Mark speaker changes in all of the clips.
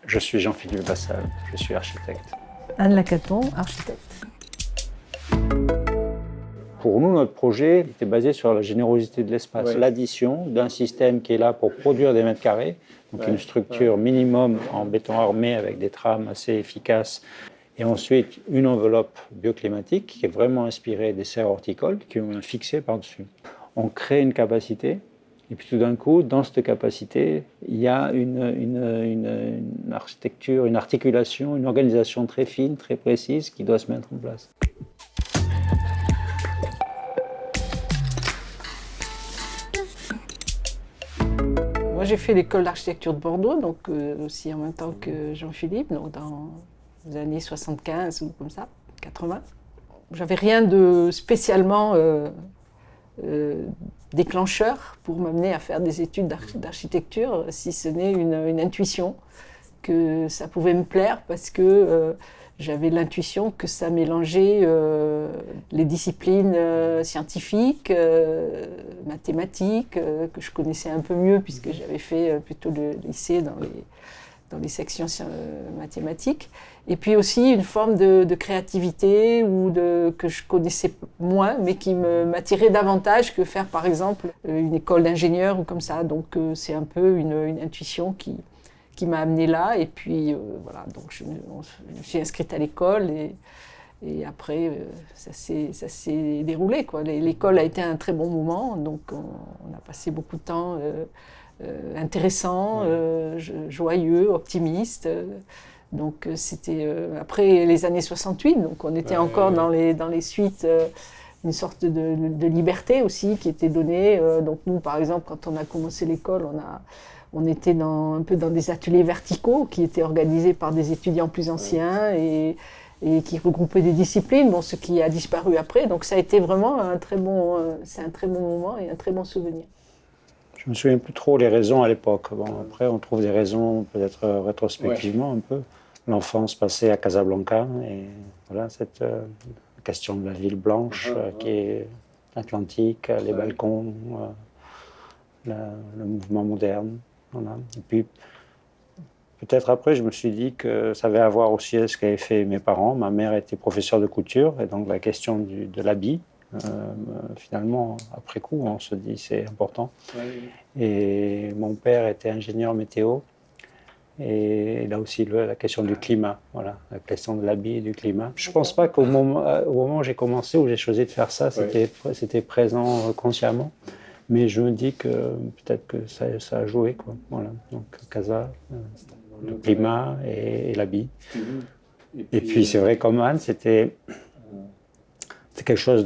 Speaker 1: Je suis Jean-Philippe Bassal, je suis architecte.
Speaker 2: Anne Lacaton, architecte.
Speaker 1: Pour nous, notre projet était basé sur la générosité de l'espace, l'addition d'un système qui est là pour produire des mètres carrés, donc une structure minimum en béton armé avec des trames assez efficaces, et ensuite une enveloppe bioclimatique qui est vraiment inspirée des serres horticoles qui ont un fixé par-dessus. On crée une capacité, et puis tout d'un coup, dans cette capacité, il y a une architecture, une articulation, une organisation très fine, très précise qui doit se mettre en place.
Speaker 2: Moi, j'ai fait l'école d'architecture de Bordeaux, donc aussi en même temps que Jean-Philippe, donc dans les années 75 ou comme ça, 80. J'avais rien de spécialement déclencheur pour m'amener à faire des études d'architecture, si ce n'est une intuition que ça pouvait me plaire parce que j'avais l'intuition que ça mélangeait les disciplines scientifiques, mathématiques, que je connaissais un peu mieux puisque j'avais fait plutôt le lycée dans les sections mathématiques, et puis aussi une forme de créativité que je connaissais moins, mais qui m'attirait davantage que faire par exemple une école d'ingénieur ou comme ça. Donc c'est un peu une intuition qui m'a amenée là, et puis voilà, donc je me suis inscrite à l'école, et après ça s'est déroulé, quoi. L'école a été un très bon moment, donc on a passé beaucoup de temps intéressant, joyeux, optimiste. Donc c'était après les années 68, donc on était encore dans les suites, une sorte de liberté aussi qui était donnée. Donc nous, par exemple, quand on a commencé l'école, on était un peu dans des ateliers verticaux qui étaient organisés par des étudiants plus anciens et qui regroupaient des disciplines, bon, ce qui a disparu après. Donc ça a été vraiment c'est un très bon moment et un très bon souvenir.
Speaker 1: Je me souviens plus trop les raisons à l'époque. Bon, après, on trouve des raisons peut-être rétrospectivement un peu. L'enfance passée à Casablanca et voilà cette question de la ville blanche qui est atlantique, les balcons, le mouvement moderne. Voilà. Et puis peut-être après, je me suis dit que ça avait à voir aussi avec ce qu'avaient fait mes parents. Ma mère était professeure de couture et donc la question de l'habit. Finalement, après coup, on se dit c'est important. Et mon père était ingénieur météo. Et là aussi, la question du climat, voilà, la question de l'habit et du climat. Je ne pense pas qu'au moment où j'ai commencé, où j'ai choisi de faire ça, c'était présent consciemment. Mais je me dis que peut-être que ça a joué, quoi. Voilà. Donc, Casa, le climat et l'habit. Et puis, c'est vrai, comme Anne, c'était quelque chose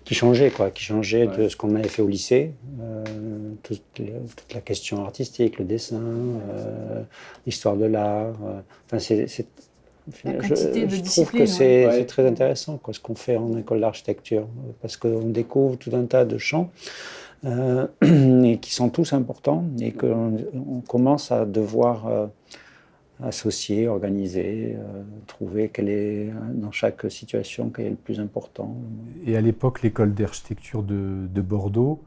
Speaker 1: qui changeait, quoi, qui changeait de ce qu'on avait fait au lycée. Toute la question artistique, le dessin, l'histoire de l'art. Je trouve que c'est très intéressant, quoi, ce qu'on fait en école d'architecture, parce qu'on découvre tout un tas de champs et qui sont tous importants et qu'on commence à devoir associer, organiser, trouver quel est, dans chaque situation, quel est le plus important.
Speaker 3: Et à l'époque, l'école d'architecture de Bordeaux,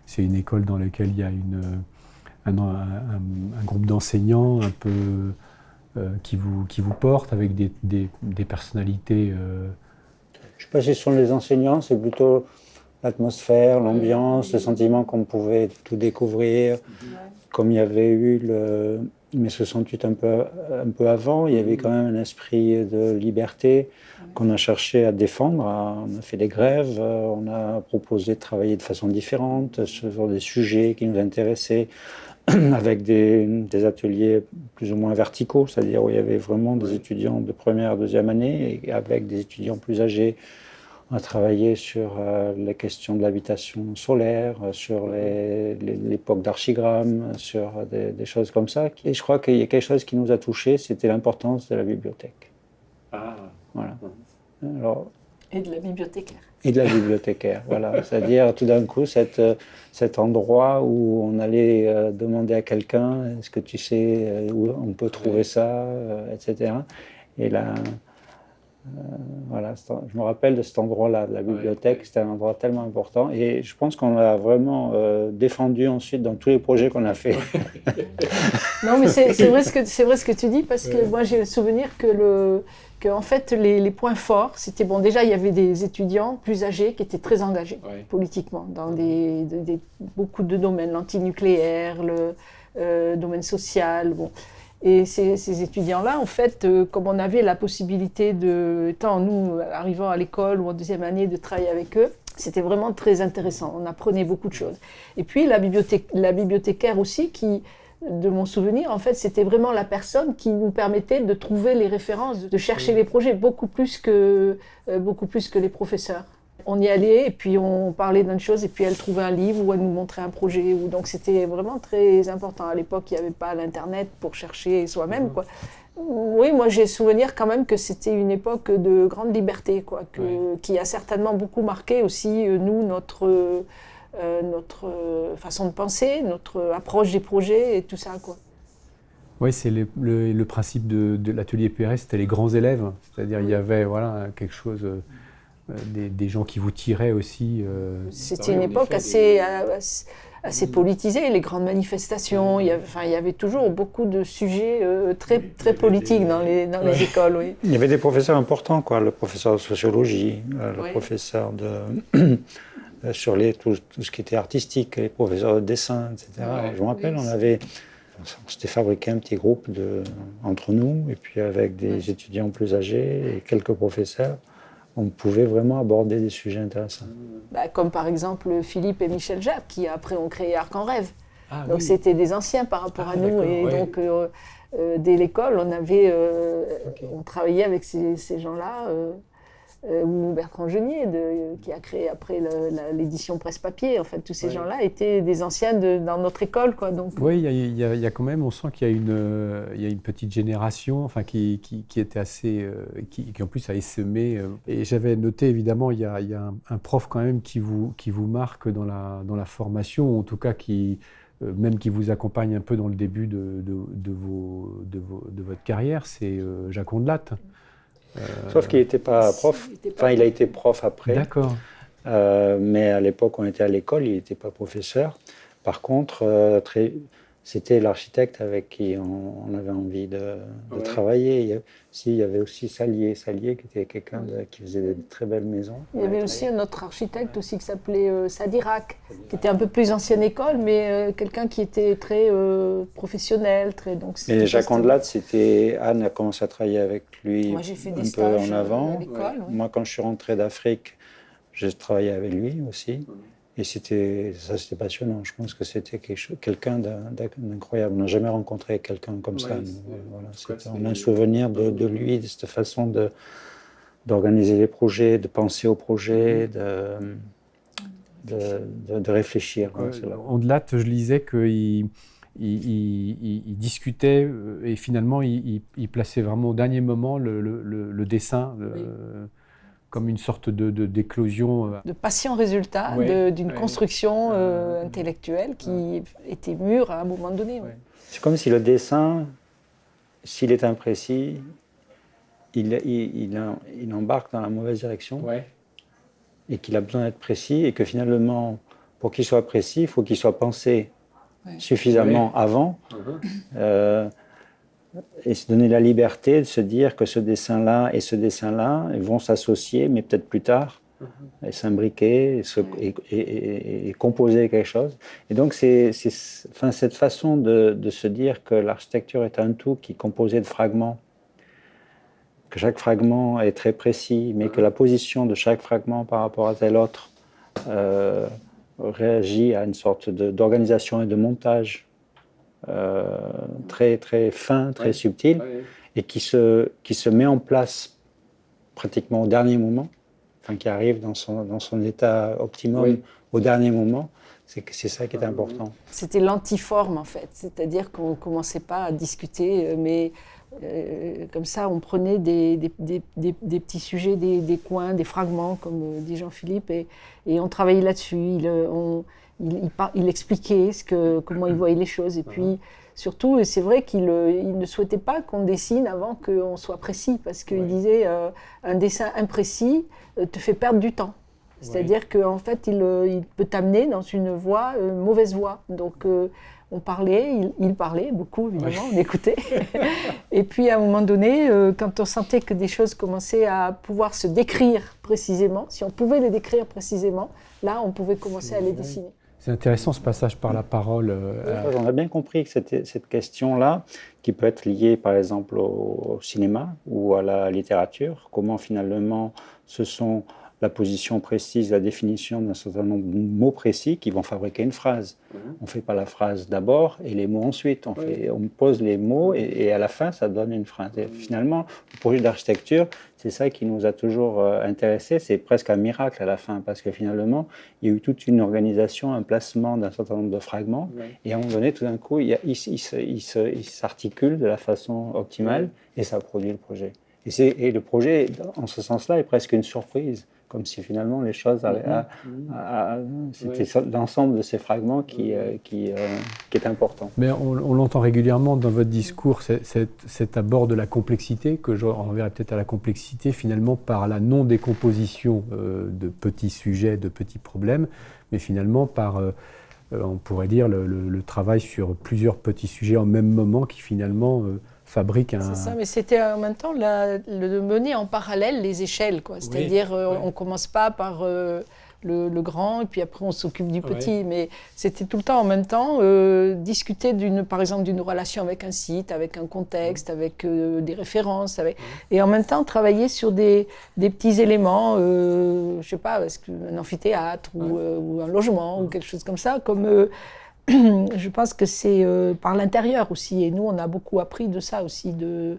Speaker 3: c'est une école dans laquelle il y a un groupe d'enseignants un peu qui vous porte, avec des personnalités.
Speaker 1: Je ne sais pas si ce sont les enseignants, c'est plutôt l'atmosphère, l'ambiance, le sentiment qu'on pouvait tout découvrir. Comme il y avait eu mai 68 un peu avant, il y avait quand même un esprit de liberté qu'on a cherché à défendre. On a fait des grèves, on a proposé de travailler de façon différente sur des sujets qui nous intéressaient, avec des ateliers plus ou moins verticaux, c'est-à-dire où il y avait vraiment des étudiants de première, deuxième année, et avec des étudiants plus âgés. On a travaillé sur les questions de l'habitation solaire, sur l'époque d'archigramme, sur des choses comme ça. Et je crois qu'il y a quelque chose qui nous a touchés, c'était l'importance de la bibliothèque. Voilà. Alors,
Speaker 2: et de la bibliothécaire.
Speaker 1: Et de la bibliothécaire, voilà. C'est-à-dire tout d'un coup cet endroit où on allait demander à quelqu'un, est-ce que tu sais où on peut trouver ça, etc. Et là, Voilà, je me rappelle de cet endroit-là, de la bibliothèque, c'était un endroit tellement important et je pense qu'on l'a vraiment défendu ensuite dans tous les projets qu'on a fait.
Speaker 2: Non, mais c'est vrai ce que tu dis, parce que moi j'ai le souvenir que en fait les points forts, c'était bon, déjà il y avait des étudiants plus âgés qui étaient très engagés politiquement dans beaucoup de domaines, l'antinucléaire, le domaine social, bon. Et ces étudiants-là, en fait, comme on avait la possibilité étant nous arrivant à l'école ou en deuxième année, de travailler avec eux, c'était vraiment très intéressant. On apprenait beaucoup de choses. Et puis la bibliothécaire aussi, de mon souvenir, en fait, c'était vraiment la personne qui nous permettait de trouver les références, de chercher les projets beaucoup plus que les professeurs. On y allait et puis on parlait d'une chose et puis elle trouvait un livre ou elle nous montrait un projet. Donc c'était vraiment très important. À l'époque, il n'y avait pas l'Internet pour chercher soi-même, quoi. Oui, moi j'ai souvenir quand même que c'était une époque de grande liberté, quoi, qui a certainement beaucoup marqué aussi, nous, notre façon de penser, notre approche des projets et tout ça, quoi.
Speaker 3: Oui, c'est le principe de l'atelier PRS, c'était les grands élèves. C'est-à-dire il y avait quelque chose... Des gens qui vous tiraient aussi.
Speaker 2: C'était une époque assez politisée, les grandes manifestations, il y avait toujours beaucoup de sujets très, très politiques dans les écoles. Oui.
Speaker 1: Il y avait des professeurs importants, quoi, le professeur de sociologie, le professeur sur tout ce qui était artistique, les professeurs de dessin, etc. Je me rappelle, on s'était fabriqué un petit groupe entre nous, et puis avec des étudiants plus âgés et quelques professeurs. On pouvait vraiment aborder des sujets intéressants.
Speaker 2: Comme par exemple Philippe et Michel Japp, qui après ont créé Arc en Rêve. Donc c'était des anciens par rapport à nous. Et donc dès l'école, on travaillait avec ces gens-là. Ou Bertrand Genier, qui a créé après l'édition Presse-Papier. En fait, tous ces gens-là étaient des anciens dans notre école, quoi. Donc,
Speaker 3: oui, il y a quand même, on sent qu'il y a une petite génération, enfin, qui était assez, qui en plus a essaimé. Et j'avais noté, évidemment, il y a un prof quand même qui vous marque dans la formation, ou en tout cas même qui vous accompagne un peu dans le début de votre carrière, c'est Jacques Ondelat.
Speaker 1: Sauf qu'il n'était pas prof, il a été prof après.
Speaker 3: D'accord.
Speaker 1: Mais à l'époque, on était à l'école, il n'était pas professeur. Par contre, c'était l'architecte avec qui on avait envie de travailler. Il y avait aussi Salier qui était quelqu'un qui faisait de très belles maisons.
Speaker 2: Il y avait aussi un autre architecte aussi qui s'appelait Sadirac, qui était un peu plus ancienne école, mais quelqu'un qui était très professionnel.
Speaker 1: Mais Jacques Ondelat, Anne a commencé à travailler avec lui
Speaker 2: Moi, j'ai fait des
Speaker 1: un peu
Speaker 2: stages
Speaker 1: en avant.
Speaker 2: à l'école.
Speaker 1: Moi, quand je suis rentré d'Afrique, j'ai travaillé avec lui aussi. Et c'était passionnant. Je pense que c'était quelqu'un d'incroyable. On n'a jamais rencontré quelqu'un comme ça. On a un souvenir de lui, de cette façon d'organiser les projets, de penser aux projets, de réfléchir.
Speaker 3: Ondelat, je lisais qu'il discutait et finalement il plaçait vraiment au dernier moment le dessin. Comme une sorte d'éclosion.
Speaker 2: De patient résultat d'une construction intellectuelle qui était mûre à un moment donné.
Speaker 1: C'est comme si le dessin, s'il est imprécis, il embarque dans la mauvaise direction et qu'il a besoin d'être précis et que finalement, pour qu'il soit précis, il faut qu'il soit pensé suffisamment avant. Et se donner la liberté de se dire que ce dessin-là et ce dessin-là vont s'associer, mais peut-être plus tard, et s'imbriquer, et composer quelque chose. Et donc, c'est cette façon de se dire que l'architecture est un tout qui est composé de fragments, que chaque fragment est très précis, mais que la position de chaque fragment par rapport à tel autre réagit à une sorte d'organisation et de montage très, très fin, très subtil, et qui se met en place pratiquement au dernier moment, qui arrive dans son état optimum au dernier moment. C'est ça qui est important.
Speaker 2: C'était l'antiforme, en fait. C'est-à-dire qu'on ne commençait pas à discuter, mais comme ça, on prenait des petits sujets, des coins, des fragments, comme dit Jean-Philippe, et on travaillait là-dessus. Il expliquait comment il voyait les choses. Et puis, Surtout, c'est vrai qu'il ne souhaitait pas qu'on dessine avant qu'on soit précis, parce qu'il disait un dessin imprécis te fait perdre du temps. C'est-à-dire qu'en fait, il peut t'amener dans une voie, mauvaise voie. Donc, on parlait, il parlait beaucoup, évidemment, on écoutait. Et puis, à un moment donné, quand on sentait que des choses commençaient à pouvoir se décrire précisément, si on pouvait les décrire précisément, là, on pouvait commencer à les dessiner.
Speaker 3: C'est intéressant ce passage par la parole.
Speaker 1: On a bien compris que cette question-là, qui peut être liée par exemple au cinéma ou à la littérature, comment finalement ce sont la position précise, la définition d'un certain nombre de mots précis qui vont fabriquer une phrase. On ne fait pas la phrase d'abord et les mots ensuite. On pose les mots et à la fin, ça donne une phrase. Et finalement, le projet d'architecture, c'est ça qui nous a toujours intéressés. C'est presque un miracle à la fin parce que finalement, il y a eu toute une organisation, un placement d'un certain nombre de fragments. Et à un moment donné, tout d'un coup, il s'articule de la façon optimale et ça produit le projet. Et le projet, en ce sens-là, est presque une surprise. Comme si finalement les choses c'était l'ensemble de ces fragments qui est important.
Speaker 3: Mais on l'entend régulièrement dans votre discours, cet abord de la complexité, que je renverrai peut-être à la complexité finalement par la non-décomposition de petits sujets, de petits problèmes, mais finalement par, on pourrait dire, le travail sur plusieurs petits sujets en même moment qui finalement fabrique un...
Speaker 2: C'est ça, mais c'était en même temps de mener en parallèle les échelles, quoi. C'est-à-dire, on ne commence pas par le grand, et puis après on s'occupe du petit, mais c'était tout le temps en même temps discuter par exemple d'une relation avec un site, avec un contexte, avec des références, et en même temps travailler sur des petits éléments, je ne sais pas, un amphithéâtre ou un logement ou quelque chose comme ça, comme... Je pense que c'est par l'intérieur aussi, et nous on a beaucoup appris de ça aussi, de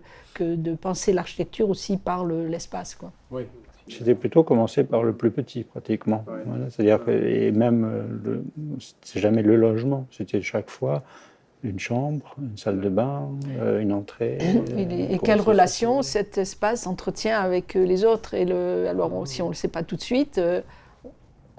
Speaker 2: penser l'architecture aussi par l'espace, quoi.
Speaker 1: Oui. C'était plutôt commencer par le plus petit pratiquement. Voilà, c'est-à-dire que et même c'est jamais le logement, c'était chaque fois une chambre, une salle de bain, une entrée.
Speaker 2: Et quelle relation cet espace entretient avec les autres. Alors si on ne le sait pas tout de suite,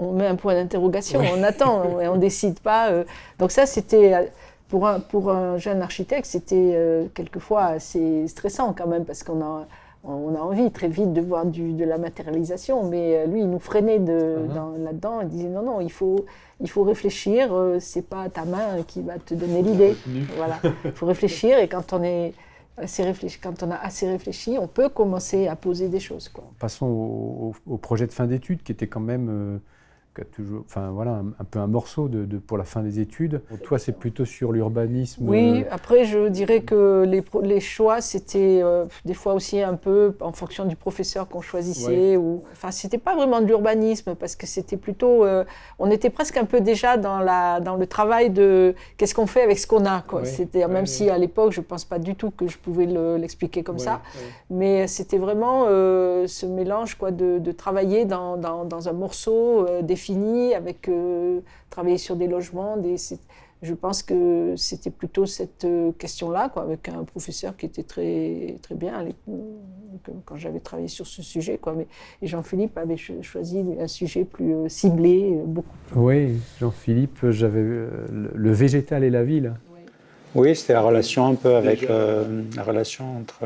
Speaker 2: on met un point d'interrogation, on attend et on ne décide pas. Donc ça, c'était, pour un jeune architecte, c'était quelquefois assez stressant quand même, parce qu'on a envie très vite de voir de la matérialisation, mais lui, il nous freinait là-dedans, il disait non, il faut réfléchir, c'est pas ta main qui va te donner l'idée. Voilà, il faut réfléchir, et quand on a assez réfléchi, on peut commencer à poser des choses, quoi.
Speaker 3: Passons au projet de fin d'études, qui était quand même... toujours, enfin voilà, un peu un morceau pour la fin des études. Toi, c'est plutôt sur l'urbanisme.
Speaker 2: Oui, après, je dirais que les choix, c'était des fois aussi un peu en fonction du professeur qu'on choisissait. Enfin, c'était pas vraiment de l'urbanisme, parce que c'était plutôt... on était presque un peu déjà dans le travail de qu'est-ce qu'on fait avec ce qu'on a, quoi. C'était, même si à l'époque, je pense pas du tout que je pouvais l'expliquer comme ça. Mais c'était vraiment ce mélange, quoi, de travailler dans un morceau défini, avec travailler sur des logements. Je pense que c'était plutôt cette question-là, quoi, avec un professeur qui était très, très bien quand j'avais travaillé sur ce sujet, quoi. Et Jean-Philippe avait choisi un sujet plus ciblé, beaucoup.
Speaker 3: Oui, Jean-Philippe, j'avais le végétal et la ville.
Speaker 1: Oui, c'était la relation un peu avec la relation entre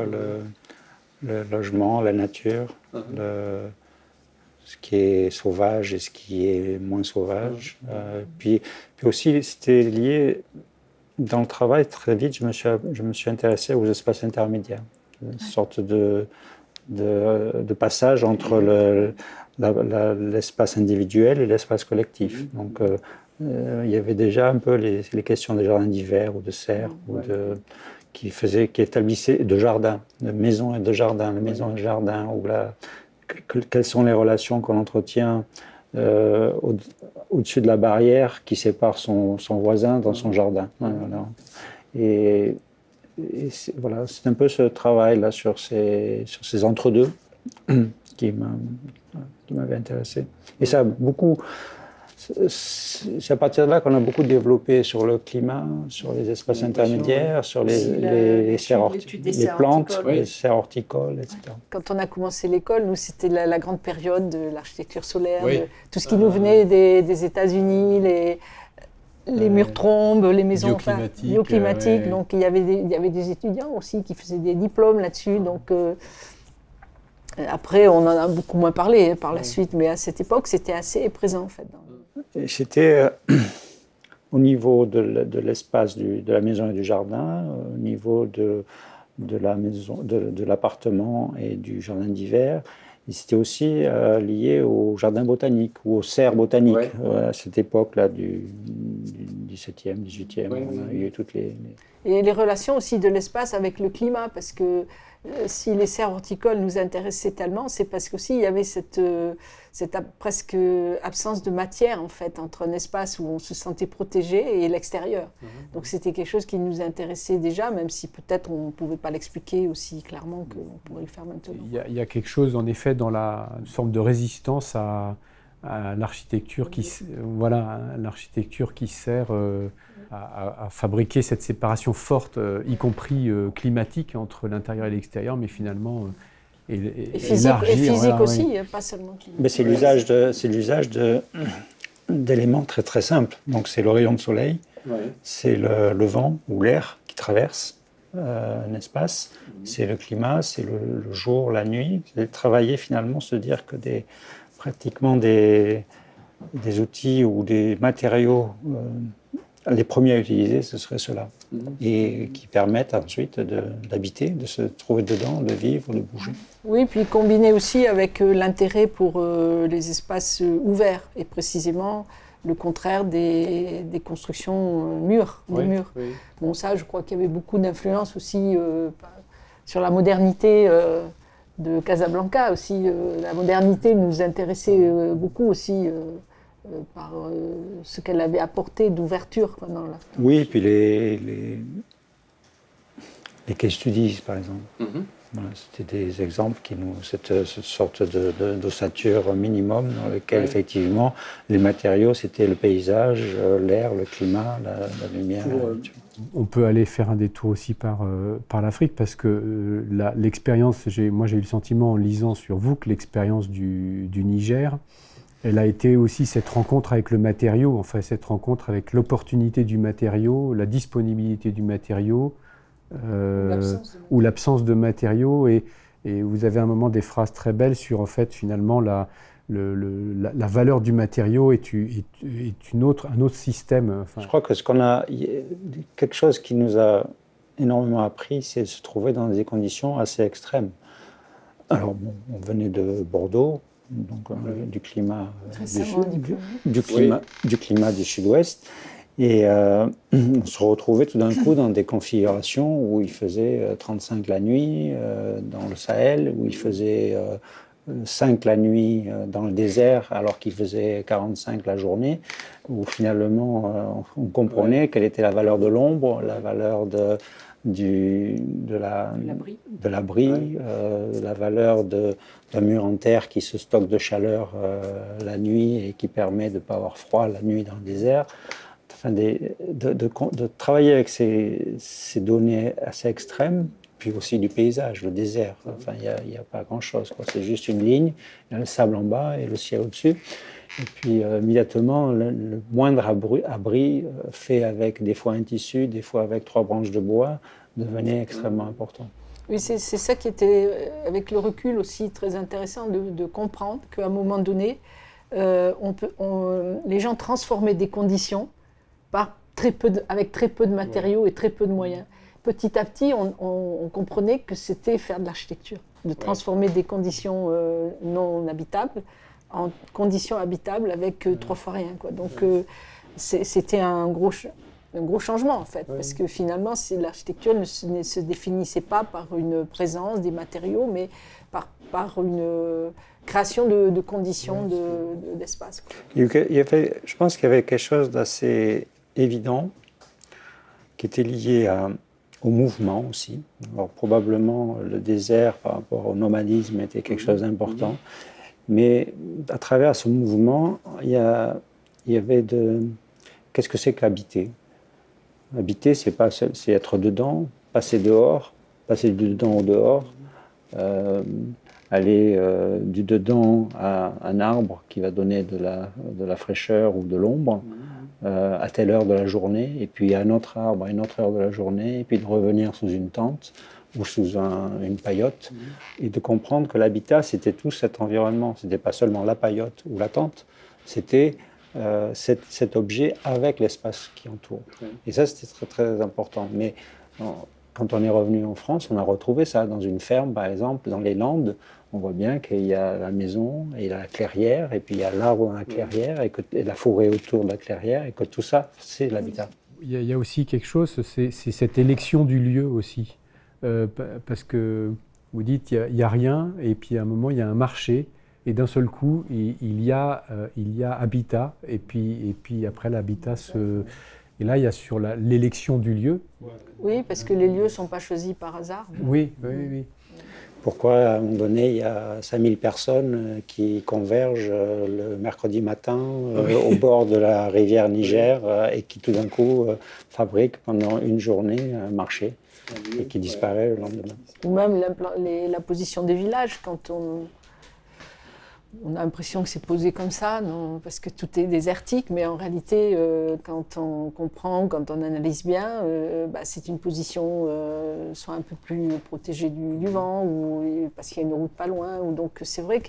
Speaker 1: le logement, la nature, ce qui est sauvage et ce qui est moins sauvage. Puis aussi, c'était lié, dans le travail, très vite, je me suis intéressé aux espaces intermédiaires, une sorte de passage entre l'espace individuel et l'espace collectif. Donc, il y avait déjà un peu les questions des jardins d'hiver ou de serre, qui établissaient de jardins, de maisons et de jardins, la maison et le jardin, ou quelles sont les relations qu'on entretient au-dessus de la barrière qui sépare son voisin dans son jardin. Voilà. Et c'est un peu ce travail-là sur ces entre-deux qui m'avait intéressé. Et ça a beaucoup... C'est à partir de là qu'on a beaucoup développé sur le climat, sur les espaces intermédiaires, sur les plantes, les serres horticoles, etc.
Speaker 2: Quand on a commencé l'école, nous, c'était la grande période de l'architecture solaire, de tout ce qui nous venait des États-Unis, les murs trombes, les maisons bioclimatiques.
Speaker 3: Ouais.
Speaker 2: Donc il y avait des étudiants aussi qui faisaient des diplômes là-dessus. Donc après, on en a beaucoup moins parlé par la suite, mais à cette époque, c'était assez présent en fait.
Speaker 1: Et c'était au niveau de l'espace de la maison et du jardin, au niveau de la maison, de l'appartement et du jardin d'hiver. Et c'était aussi lié au jardin botanique ou aux serres botaniques à cette époque-là du XVIIe, XVIIIe. On a eu toutes les...
Speaker 2: Et les relations aussi de l'espace avec le climat, parce que si les serres horticoles nous intéressaient tellement, c'est parce qu'aussi il y avait cette presque absence de matière en fait entre un espace où on se sentait protégé et l'extérieur. Donc c'était quelque chose qui nous intéressait déjà, même si peut-être on ne pouvait pas l'expliquer aussi clairement qu'on pourrait le faire maintenant.
Speaker 3: Il y a quelque chose en effet dans une forme de résistance à l'architecture l'architecture qui sert à fabriquer cette séparation forte, y compris climatique, entre l'intérieur et l'extérieur, mais finalement
Speaker 2: et physique aussi, pas seulement climatique.
Speaker 1: Mais c'est l'usage d'éléments très très simples. Donc c'est le rayon de soleil, c'est le vent ou l'air qui traverse un espace, c'est le climat, c'est le jour, la nuit. C'est travailler finalement, se dire que pratiquement des outils ou des matériaux, les premiers à utiliser, ce serait ceux-là. Et qui permettent ensuite d'habiter, de se trouver dedans, de vivre, de bouger.
Speaker 2: Oui, puis combiné aussi avec l'intérêt pour les espaces ouverts, et précisément le contraire des constructions murs. Murs. Oui. Bon, ça, je crois qu'il y avait beaucoup d'influence aussi sur la modernité de Casablanca aussi. La modernité nous intéressait beaucoup aussi par ce qu'elle avait apporté d'ouverture dans la...
Speaker 1: Oui, et puis les case studies, par exemple. Voilà, c'était des exemples cette sorte d'ossature minimum dans lequel effectivement les matériaux c'était le paysage, l'air, le climat, la lumière.
Speaker 3: On peut aller faire un détour aussi par l'Afrique parce que l'expérience, moi j'ai eu le sentiment en lisant sur vous que l'expérience du Niger, elle a été aussi cette rencontre avec le matériau, enfin cette rencontre avec l'opportunité du matériau, la disponibilité du matériau, ou l'absence de matériaux. Et vous avez à un moment des phrases très belles sur en fait finalement la valeur du matériau est un autre système. Enfin,
Speaker 1: je crois que quelque chose qui nous a énormément appris, c'est de se trouver dans des conditions assez extrêmes. Alors bon, on venait de Bordeaux. Donc du climat du climat du sud-ouest et on se retrouvait tout d'un coup dans des configurations où il faisait 35 la nuit dans le Sahel, où il faisait 5 la nuit dans le désert alors qu'il faisait 45 la journée, où finalement on comprenait quelle était la valeur de l'ombre, la valeur de l'abri, la valeur d'un mur en terre qui se stocke de chaleur la nuit et qui permet de ne pas avoir froid la nuit dans le désert. Enfin, de travailler avec ces données assez extrêmes, puis aussi du paysage, le désert. Enfin, il n'y a pas grand-chose, quoi. C'est juste une ligne, il y a le sable en bas et le ciel au-dessus. Et puis immédiatement, le moindre abri fait avec des fois un tissu, des fois avec 3 branches de bois, devenait extrêmement important.
Speaker 2: Oui, c'est ça qui était, avec le recul aussi, très intéressant de comprendre qu'à un moment donné, les gens transformaient des conditions avec très peu de matériaux et très peu de moyens. Petit à petit, on comprenait que c'était faire de l'architecture, de transformer des conditions non habitables en conditions habitables avec 3 fois rien, quoi. Donc c'était un gros changement en fait, parce que finalement l'architecture ne se définissait pas par une présence des matériaux, mais par une création de conditions d'espace.
Speaker 1: Je pense qu'il y avait quelque chose d'assez évident qui était lié au mouvement aussi. Alors probablement le désert par rapport au nomadisme était quelque chose d'important. Mais à travers ce mouvement, il y avait qu'est-ce que c'est qu'habiter ? Habiter, c'est être dedans, passer dehors, passer du dedans au dehors, aller du dedans à un arbre qui va donner de la fraîcheur ou de l'ombre, à telle heure de la journée, et puis à un autre arbre à une autre heure de la journée, et puis de revenir sous une tente ou sous une paillote, et de comprendre que l'habitat, c'était tout cet environnement. Ce n'était pas seulement la paillote ou la tente, c'était cet objet avec l'espace qui entoure. Et ça, c'était très, très important. Mais quand on est revenu en France, on a retrouvé ça dans une ferme, par exemple, dans les Landes. On voit bien qu'il y a la maison, et il y a la clairière, et puis il y a l'arbre dans la clairière, et la forêt autour de la clairière, et que tout ça, c'est l'habitat.
Speaker 3: Il y a aussi quelque chose, c'est cette élection du lieu aussi. Parce que vous dites, il n'y a rien, et puis à un moment, il y a un marché, et d'un seul coup, il y a habitat, et puis après l'habitat se... Et là, il y a sur l'élection du lieu.
Speaker 2: Oui, parce que les lieux ne sont pas choisis par hasard.
Speaker 3: Oui.
Speaker 1: Pourquoi, à un moment donné, il y a 5000 personnes qui convergent le mercredi matin au bord de la rivière Niger et qui, tout d'un coup, fabriquent pendant une journée un marché et qui disparaît le lendemain.
Speaker 2: Ou même la position des villages, quand on a l'impression que c'est posé comme ça, non, parce que tout est désertique, mais en réalité, quand on comprend, quand on analyse bien, c'est une position soit un peu plus protégée du vent, ou parce qu'il y a une route pas loin. Donc c'est vrai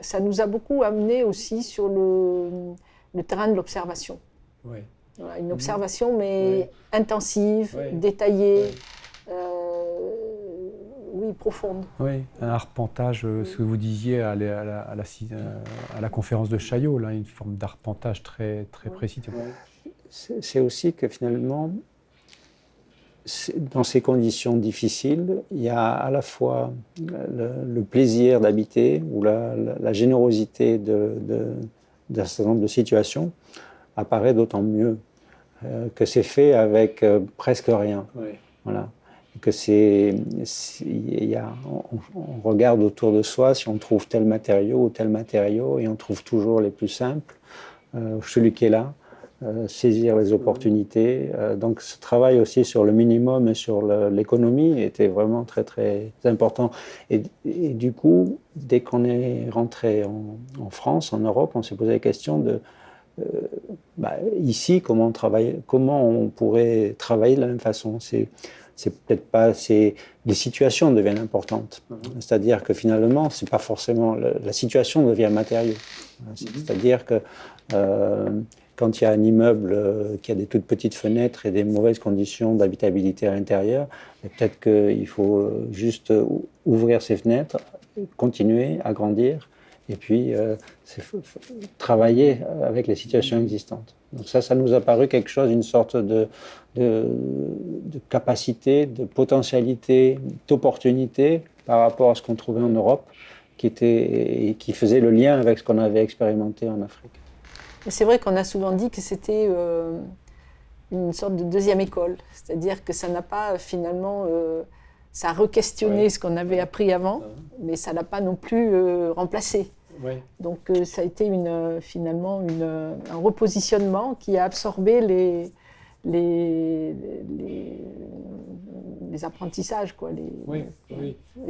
Speaker 2: ça nous a beaucoup amené aussi sur le terrain de l'observation.
Speaker 3: Ouais.
Speaker 2: Voilà, une observation, mais intensive, détaillée. Oui, profonde.
Speaker 3: Oui, un arpentage, ce que vous disiez à la conférence de Chaillot, là, une forme d'arpentage très, très précis.
Speaker 1: C'est aussi que finalement, dans ces conditions difficiles, il y a à la fois le plaisir d'habiter ou la générosité d'un certain nombre de situations apparaît d'autant mieux que c'est fait avec presque rien. Voilà. Que on regarde autour de soi si on trouve tel matériau ou tel matériau, et on trouve toujours les plus simples, celui qui est là, saisir les opportunités. Donc ce travail aussi sur le minimum et sur l'économie était vraiment très très important. Et du coup, dès qu'on est rentré en France, en Europe, on s'est posé la question de ici, comment on pourrait travailler de la même façon. C'est peut-être pas. Les situations deviennent importantes. C'est-à-dire que finalement, c'est pas forcément la situation devient un matériau. C'est-à-dire que quand il y a un immeuble qui a des toutes petites fenêtres et des mauvaises conditions d'habitabilité à l'intérieur, peut-être qu'il faut juste ouvrir ces fenêtres, continuer à grandir, et puis travailler avec les situations existantes. Donc ça nous a paru quelque chose, une sorte de capacité, de potentialité, d'opportunité par rapport à ce qu'on trouvait en Europe, qui faisait le lien avec ce qu'on avait expérimenté en Afrique.
Speaker 2: C'est vrai qu'on a souvent dit que c'était une sorte de deuxième école, c'est-à-dire que ça n'a pas finalement... ça a re-questionné ce qu'on avait appris avant, mais ça n'a pas non plus remplacé. Ouais. Donc ça a été finalement un repositionnement qui a absorbé les apprentissages, quoi.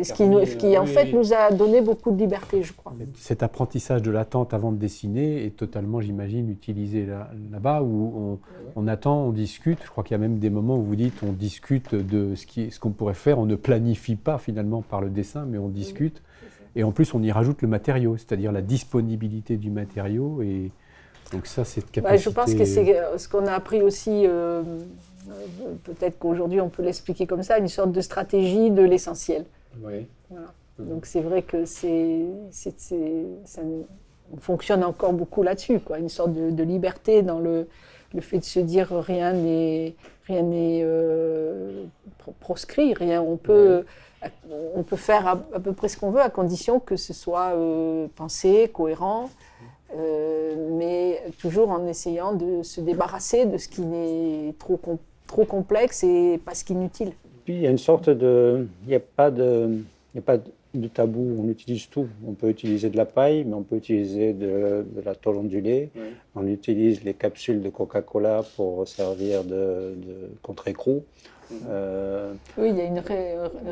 Speaker 2: Ce qui en fait nous a donné beaucoup de liberté, je crois.
Speaker 3: Cet apprentissage de l'attente avant de dessiner est totalement, j'imagine, utilisé là-bas, où on attend, on discute. Je crois qu'il y a même des moments où vous dites on discute de ce qu'on pourrait faire, on ne planifie pas finalement par le dessin, mais on discute. Et en plus, on y rajoute le matériau, c'est-à-dire la disponibilité du matériau. Et donc ça, cette capacité...
Speaker 2: je pense que c'est ce qu'on a appris aussi, peut-être qu'aujourd'hui on peut l'expliquer comme ça, une sorte de stratégie de l'essentiel. Oui. Voilà. Donc c'est vrai que ça fonctionne encore beaucoup là-dessus, quoi. Une sorte de liberté dans le fait de se dire rien n'est proscrit, rien. On peut faire à peu près ce qu'on veut à condition que ce soit pensé, cohérent, mais toujours en essayant de se débarrasser de ce qui n'est trop complexe et presque inutile.
Speaker 1: Puis il y a une sorte il n'y a pas de tabou, on utilise tout. On peut utiliser de la paille, mais on peut utiliser de la tôle ondulée. Oui. On utilise les capsules de Coca-Cola pour servir de contre-écrou.
Speaker 2: Oui, il y a une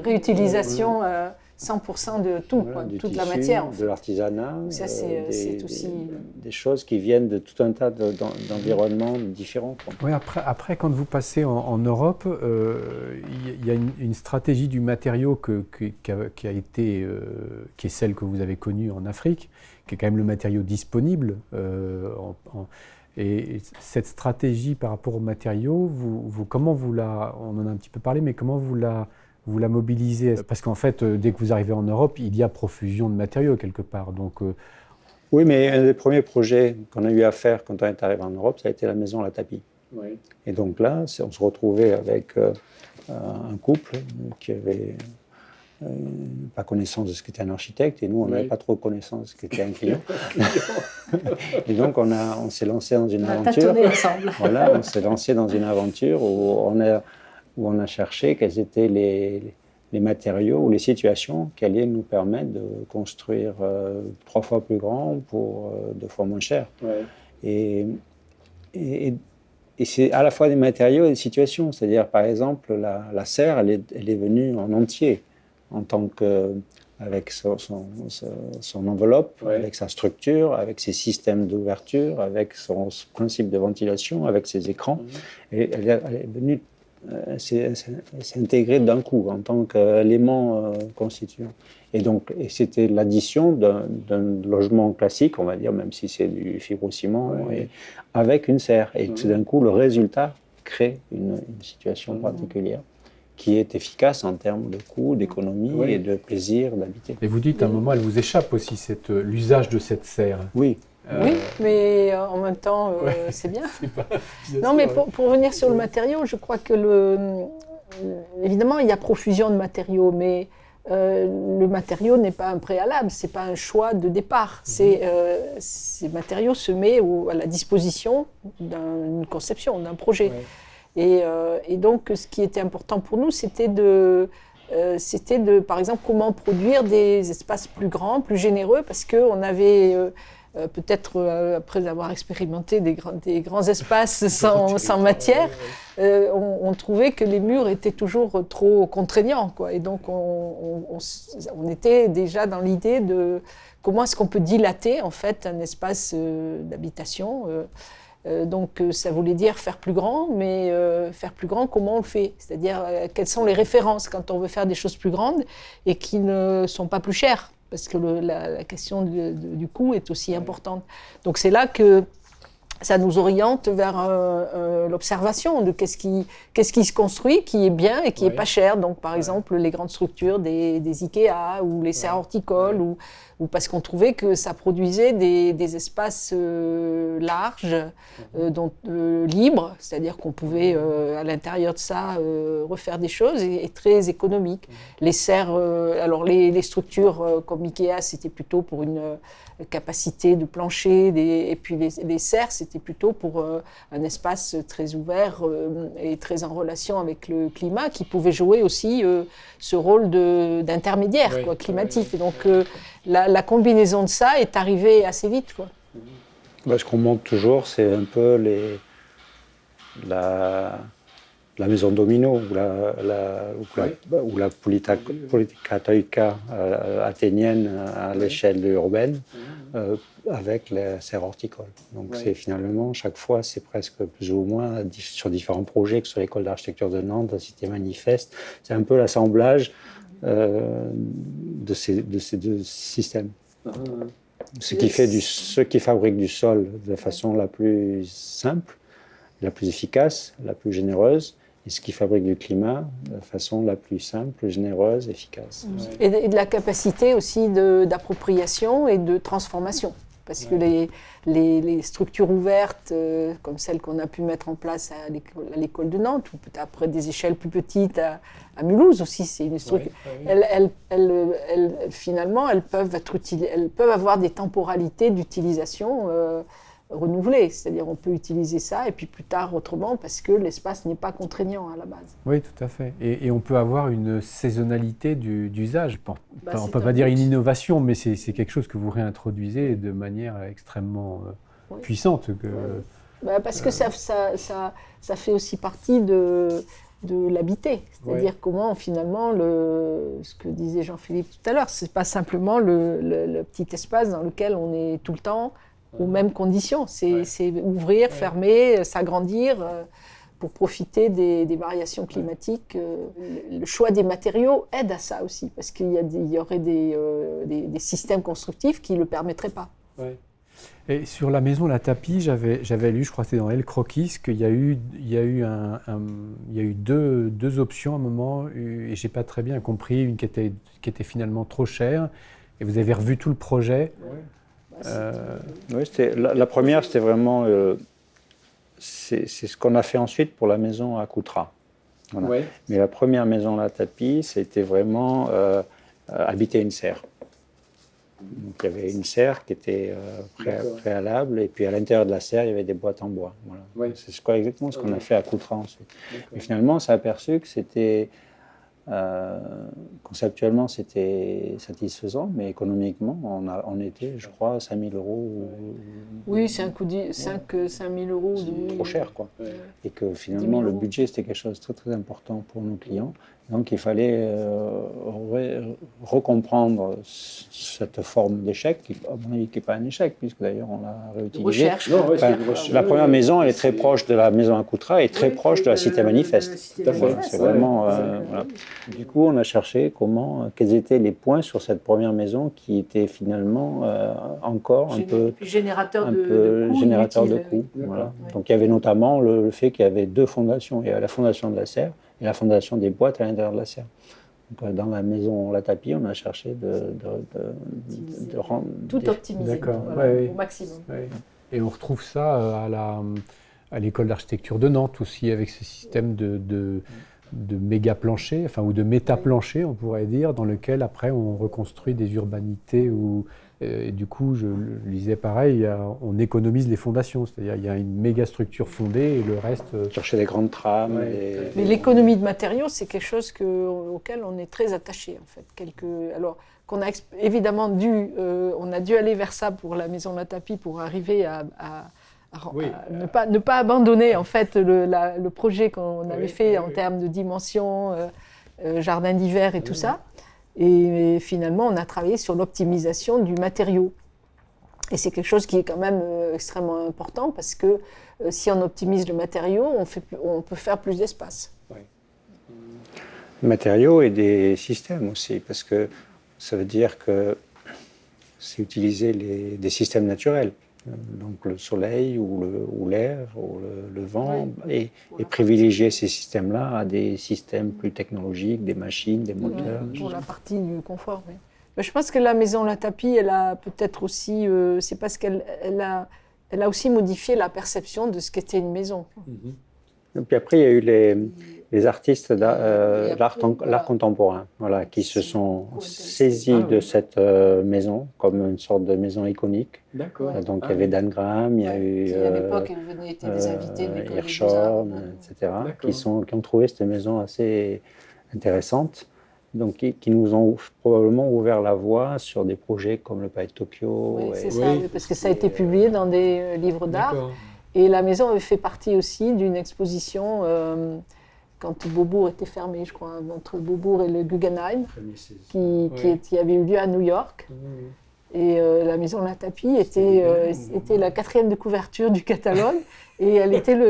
Speaker 2: réutilisation 100% de tout,
Speaker 1: voilà,
Speaker 2: quoi,
Speaker 1: du
Speaker 2: toute
Speaker 1: tissu,
Speaker 2: la matière. En
Speaker 1: de
Speaker 2: fait.
Speaker 1: l'artisanat,
Speaker 2: Ça, c'est aussi...
Speaker 1: des choses qui viennent de tout un tas d'environnements différents, quoi.
Speaker 3: Ouais, après, quand vous passez en Europe, il y a une stratégie du matériau qui a été, qui est celle que vous avez connue en Afrique, qui est quand même le matériau disponible. Et cette stratégie par rapport aux matériaux, comment vous on en a un petit peu parlé, mais comment vous la mobilisez? Parce qu'en fait, dès que vous arrivez en Europe, il y a profusion de matériaux quelque part. Donc,
Speaker 1: Oui, mais un des premiers projets qu'on a eu à faire quand on est arrivé en Europe, ça a été la maison à la tapis.
Speaker 3: oui.
Speaker 1: Et donc là, on se retrouvait avec un couple qui avait pas connaissance de ce qu'était un architecte, et nous, on n'avait pas trop connaissance de ce qu'était un client. Et donc, on s'est lancé dans une aventure.
Speaker 2: On a tâtonné ensemble.
Speaker 1: Voilà, on s'est lancé dans une aventure où on a cherché quels étaient les matériaux ou les situations qui allaient nous permettre de construire 3 fois plus grand pour 2 fois moins cher.
Speaker 3: Ouais.
Speaker 1: Et c'est à la fois des matériaux et des situations. C'est-à-dire, par exemple, la serre, elle est venue en entier, en tant que, avec son enveloppe,
Speaker 3: Ouais.
Speaker 1: avec sa structure, avec ses systèmes d'ouverture, avec son principe de ventilation, avec ses écrans. Et elle est venue s'intégrer d'un coup en tant qu'élément constituant. Et c'était l'addition d'un logement classique, on va dire, même si c'est du fibrociment,
Speaker 3: Ouais.
Speaker 1: avec une serre. Et tout d'un coup, le résultat crée une situation particulière qui est efficace en termes de coût, d'économie et de plaisir d'habiter.
Speaker 3: Et vous dites à un moment, elle vous échappe aussi, l'usage de cette serre.
Speaker 1: Oui.
Speaker 2: Oui, mais en même temps, c'est bien. Non, mais pour revenir sur le matériau, je crois que évidemment, il y a profusion de matériaux, mais le matériau n'est pas un préalable, c'est pas un choix de départ. Ces matériaux se mettent à la disposition d'une conception, d'un projet. Ouais. Et donc, ce qui était important pour nous, c'était de, par exemple, comment produire des espaces plus grands, plus généreux, parce qu'on avait... peut-être après avoir expérimenté des grands espaces sans matière, on trouvait que les murs étaient toujours trop contraignants, quoi. Et donc on était déjà dans l'idée de comment est-ce qu'on peut dilater en fait un espace d'habitation. Donc ça voulait dire faire plus grand, mais faire plus grand, comment on le fait? C'est-à-dire quelles sont les références quand on veut faire des choses plus grandes et qui ne sont pas plus chères? Parce que la question du coût est aussi importante. Donc c'est là que ça nous oriente vers l'observation de qu'est-ce qui se construit, qui est bien et qui est pas cher. Donc par exemple les grandes structures des Ikea ou les serres horticoles, ou parce qu'on trouvait que ça produisait des espaces larges, libres, c'est-à-dire qu'on pouvait à l'intérieur de ça refaire des choses et très économiques. Les serres, alors les structures comme Ikea, c'était plutôt pour une capacité de plancher, et puis les serres, c'était plutôt pour un espace très ouvert et très en relation avec le climat, qui pouvait jouer aussi ce rôle d'intermédiaire climatique. Et donc la combinaison de ça est arrivée assez vite, quoi.
Speaker 1: Ce qu'on montre toujours, c'est un peu la maison domino ou la politika troïka athénienne à l'échelle urbaine avec les serres horticoles. Donc c'est finalement, chaque fois, c'est presque plus ou moins sur différents projets, que ce soit l'école d'architecture de Nantes, la Cité Manifeste, c'est un peu l'assemblage de ces deux systèmes. Ce qui fabrique du sol de façon la plus simple, la plus efficace, la plus généreuse, et ce qui fabrique du climat de façon la plus simple, généreuse, efficace.
Speaker 2: Et de la capacité aussi d'appropriation et de transformation. Parce que les structures ouvertes, comme celles qu'on a pu mettre en place à l'école de Nantes, ou peut-être après des échelles plus petites à Mulhouse aussi, c'est une structure. Finalement, elles peuvent avoir des temporalités d'utilisation renouvelées. C'est-à-dire on peut utiliser ça et puis plus tard autrement parce que l'espace n'est pas contraignant à la base.
Speaker 3: Oui, tout à fait. Et on peut avoir une saisonnalité d'usage. On ne peut pas dire une innovation, mais c'est quelque chose que vous réintroduisez de manière extrêmement puissante.
Speaker 2: Parce que ça fait aussi partie de de l'habiter. C'est-à-dire comment finalement, ce que disait Jean-Philippe tout à l'heure, c'est pas simplement le petit espace dans lequel on est tout le temps aux mêmes conditions. C'est ouvrir, fermer, s'agrandir pour profiter des variations climatiques. Le choix des matériaux aide à ça aussi, parce qu'il y aurait des systèmes constructifs qui ne le permettraient pas.
Speaker 3: Ouais. Et sur la maison La Tapie, j'avais lu, je crois que c'était dans El Croquis, qu'il y a eu deux options à un moment, et je n'ai pas très bien compris, une qui était finalement trop chère, et vous avez revu tout le projet.
Speaker 1: Oui, la première, c'était vraiment... c'est ce qu'on a fait ensuite pour la maison à Coutras. Voilà. Ouais. Mais la première maison La Tapie, c'était vraiment habiter une serre. Donc, il y avait une serre qui était préalable, et puis à l'intérieur de la serre, il y avait des boîtes en bois. Voilà. Ouais. C'est exactement ce qu'on a fait à Coutras ensuite. Et finalement, on s'est aperçu que c'était... conceptuellement, c'était satisfaisant, mais économiquement, on était, je crois, 5 000 €.
Speaker 2: Oui, c'est un coût de 5 000 euros.
Speaker 1: Trop cher, quoi. Et que finalement, le budget, c'était quelque chose de très, très important pour nos clients. Donc, il fallait recomprendre cette forme d'échec, qui, à mon avis, n'est pas un échec, puisque d'ailleurs, on l'a réutilisé. La première maison, elle est très proche de la maison à Coutras et très proche de la Cité Manifeste. C'est vraiment... voilà. Du coup, on a cherché quels étaient les points sur cette première maison qui étaient finalement encore un peu générateur de coûts. Voilà. Donc, il y avait notamment le fait qu'il y avait deux fondations. Il y avait la fondation de la serre et la fondation des boîtes à l'intérieur de la serre. Donc, dans la maison La Tapie, on a cherché de rendre...
Speaker 2: Tout optimiser, au maximum.
Speaker 3: Ouais. Et on retrouve ça à l'école d'architecture de Nantes aussi, avec ce système de méga planchers, ou de méta-planchers, on pourrait dire, dans lequel après on reconstruit des urbanités où, et du coup, je le disais pareil, on économise les fondations, c'est-à-dire il y a une méga structure fondée et le reste...
Speaker 1: Chercher des grandes trames.
Speaker 2: Mais l'économie de matériaux, c'est quelque chose auquel on est très attaché, en fait. Alors, qu'on a évidemment on a dû aller vers ça pour la maison La Tapie, pour arriver à ne pas abandonner en fait le projet qu'on avait fait en termes de dimension, jardin d'hiver et tout ça. Et finalement, on a travaillé sur l'optimisation du matériau. Et c'est quelque chose qui est quand même extrêmement important parce que si on optimise le matériau, on peut faire plus d'espace.
Speaker 1: Matériaux et des systèmes aussi, parce que ça veut dire que c'est utiliser des systèmes naturels. Donc le soleil ou l'air ou le vent, et privilégier ces systèmes-là à des systèmes plus technologiques, des machines, des moteurs.
Speaker 2: Pour la partie du confort, oui. Mais je pense que la maison La Tapie, elle a peut-être aussi, c'est parce qu'elle a aussi modifié la perception de ce qu'était une maison.
Speaker 1: Et puis après, il y a eu les artistes l'art contemporain, qui se sont saisis de cette maison comme une sorte de maison iconique. D'accord. Donc il y avait Dan Graham, il y a eu
Speaker 2: à l'époque, étaient des invités de l'école des
Speaker 1: Hirschhorn, etc., qui ont trouvé cette maison assez intéressante, donc qui nous ont probablement ouvert la voie sur des projets comme le Palais de Tokyo.
Speaker 2: Oui, c'est ça, parce que ça a été publié dans des livres d'art. D'accord. Et la maison avait fait partie aussi d'une exposition quand Beaubourg était fermé, je crois, entre Beaubourg et le Guggenheim, qui avait eu lieu à New York. Et la maison La Tapie était la 4e de couverture du catalogue. Et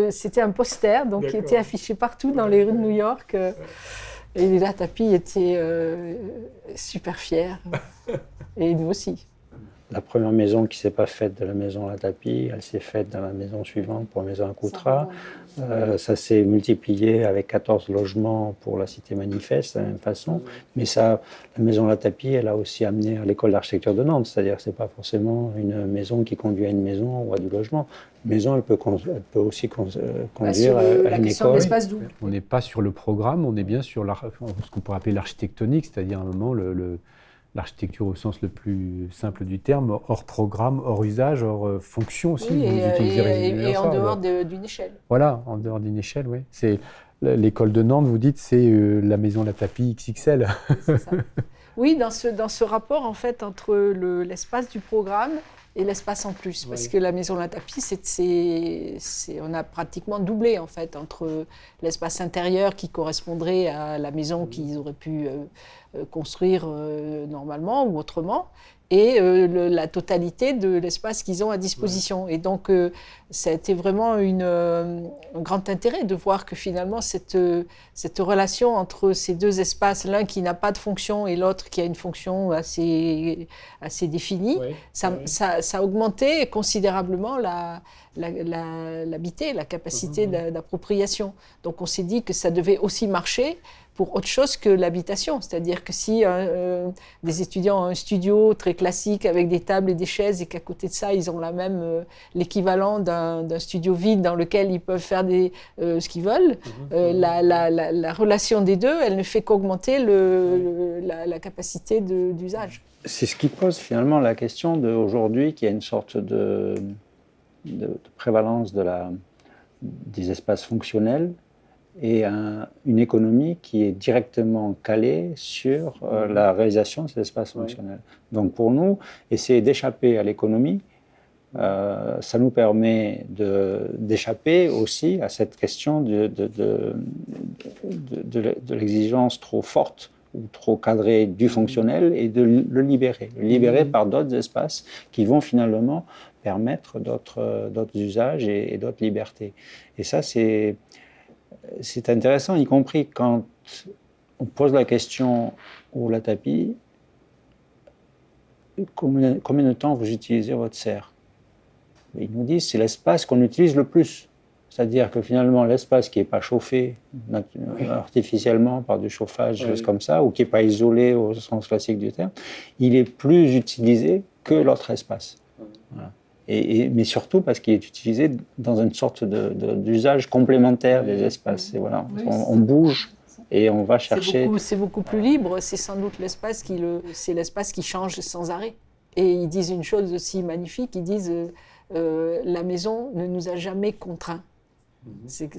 Speaker 2: c'était un poster, donc qui était affiché partout dans les rues de New York. Et La Tapie était super fière. Et nous aussi.
Speaker 1: La première maison qui ne s'est pas faite de la maison La Tapie, elle s'est faite dans la maison suivante pour la maison à Coutras. Ça s'est multiplié avec 14 logements pour la Cité Manifeste de la même façon. Mais la maison La Tapie, elle a aussi amené à l'école d'architecture de Nantes. C'est-à-dire que ce n'est pas forcément une maison qui conduit à une maison ou à du logement. Une maison, elle peut aussi conduire à une école.
Speaker 3: On n'est pas sur le programme, on est bien sur ce qu'on pourrait appeler l'architectonique, c'est-à-dire à un moment l'architecture au sens le plus simple du terme, hors programme, hors usage, hors fonction aussi.
Speaker 2: Et en dehors d'une échelle.
Speaker 3: Voilà, en dehors d'une échelle, oui. C'est l'école de Nantes, vous dites, c'est la maison La Tapie XXL.
Speaker 2: C'est ça. Oui, dans ce rapport en fait entre l'espace du programme et l'espace en plus, parce que la maison La Tapie, on a pratiquement doublé en fait entre l'espace intérieur qui correspondrait à la maison qu'ils auraient pu construire normalement ou autrement, et la totalité de l'espace qu'ils ont à disposition. Et donc, ça a été vraiment un grand intérêt de voir que finalement, cette relation entre ces deux espaces, l'un qui n'a pas de fonction et l'autre qui a une fonction assez définie, ça a augmenté considérablement l'habité, la capacité d'appropriation. Donc, on s'est dit que ça devait aussi marcher pour autre chose que l'habitation. C'est-à-dire que si des étudiants ont un studio très classique avec des tables et des chaises et qu'à côté de ça, ils ont l'équivalent d'un studio vide dans lequel ils peuvent faire ce qu'ils veulent, la relation des deux, elle ne fait qu'augmenter la capacité d'usage.
Speaker 1: C'est ce qui pose finalement la question d'aujourd'hui, qu'il y a une sorte de prévalence des espaces fonctionnels et une économie qui est directement calée sur la réalisation de ces espaces fonctionnels. Donc pour nous, essayer d'échapper à l'économie, ça nous permet d'échapper aussi à cette question de l'exigence trop forte ou trop cadrée du fonctionnel et de le libérer par d'autres espaces qui vont finalement permettre d'autres usages et d'autres libertés. Et ça, c'est intéressant, y compris quand on pose la question au La Tapie, combien de temps vous utilisez votre serre? Ils nous disent c'est l'espace qu'on utilise le plus. C'est-à-dire que finalement, l'espace qui n'est pas chauffé artificiellement par du chauffage, juste comme ça, ou qui n'est pas isolé au sens classique du terme, il est plus utilisé que l'autre espace. Voilà. Mais surtout parce qu'il est utilisé dans une sorte d'usage complémentaire des espaces. Et voilà, on bouge et on va chercher.
Speaker 2: C'est beaucoup plus libre, c'est sans doute l'espace qui change sans arrêt. Et ils disent une chose aussi magnifique, ils disent la maison ne nous a jamais contraints. C'est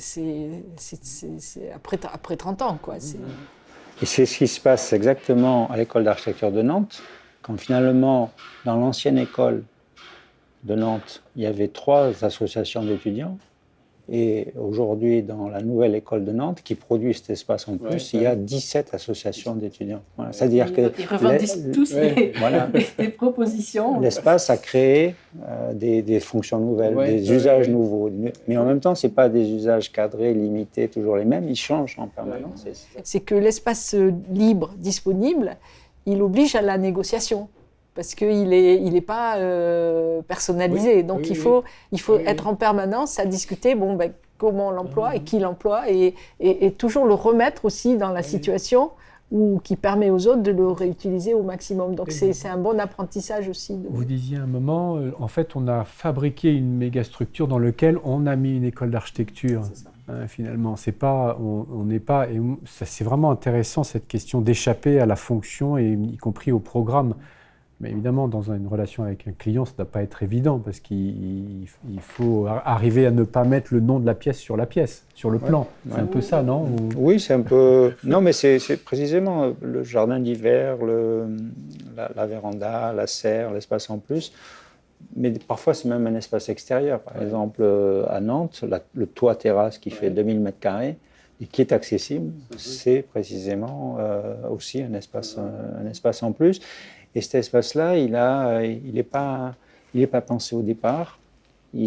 Speaker 2: après 30 ans, quoi.
Speaker 1: Et c'est ce qui se passe exactement à l'école d'architecture de Nantes, quand finalement, dans l'ancienne école de Nantes, il y avait 3 associations d'étudiants, et aujourd'hui, dans la nouvelle école de Nantes, qui produit cet espace en plus, il y a 17 associations d'étudiants. Voilà. C'est-à-dire que
Speaker 2: ils revendiquent tous des propositions.
Speaker 1: L'espace a créé des fonctions nouvelles, des usages nouveaux. Mais en même temps, ce n'est pas des usages cadrés, limités, toujours les mêmes, ils changent en permanence.
Speaker 2: C'est que l'espace libre, disponible, il oblige à la négociation. Parce qu'il n'est pas personnalisé. Donc il faut être en permanence à discuter comment on l'emploie et qui l'emploie, et toujours le remettre aussi dans la situation qui permet aux autres de le réutiliser au maximum. Donc c'est un bon apprentissage aussi.
Speaker 3: Vous disiez à un moment, en fait, on a fabriqué une mégastructure dans laquelle on a mis une école d'architecture. Finalement, c'est vraiment intéressant cette question d'échapper à la fonction, et y compris au programme. Mais évidemment, dans une relation avec un client, ça ne doit pas être évident, parce qu'il faut arriver à ne pas mettre le nom de la pièce, sur le plan. C'est un peu ça, non?
Speaker 1: Oui, c'est un peu... Non, mais c'est précisément le jardin d'hiver, la véranda, la serre, l'espace en plus. Mais parfois, c'est même un espace extérieur. Par exemple, à Nantes, le toit terrasse qui fait 2000 m² et qui est accessible, c'est précisément aussi un espace en plus. Et cet espace-là, il n'est pas pensé au départ. On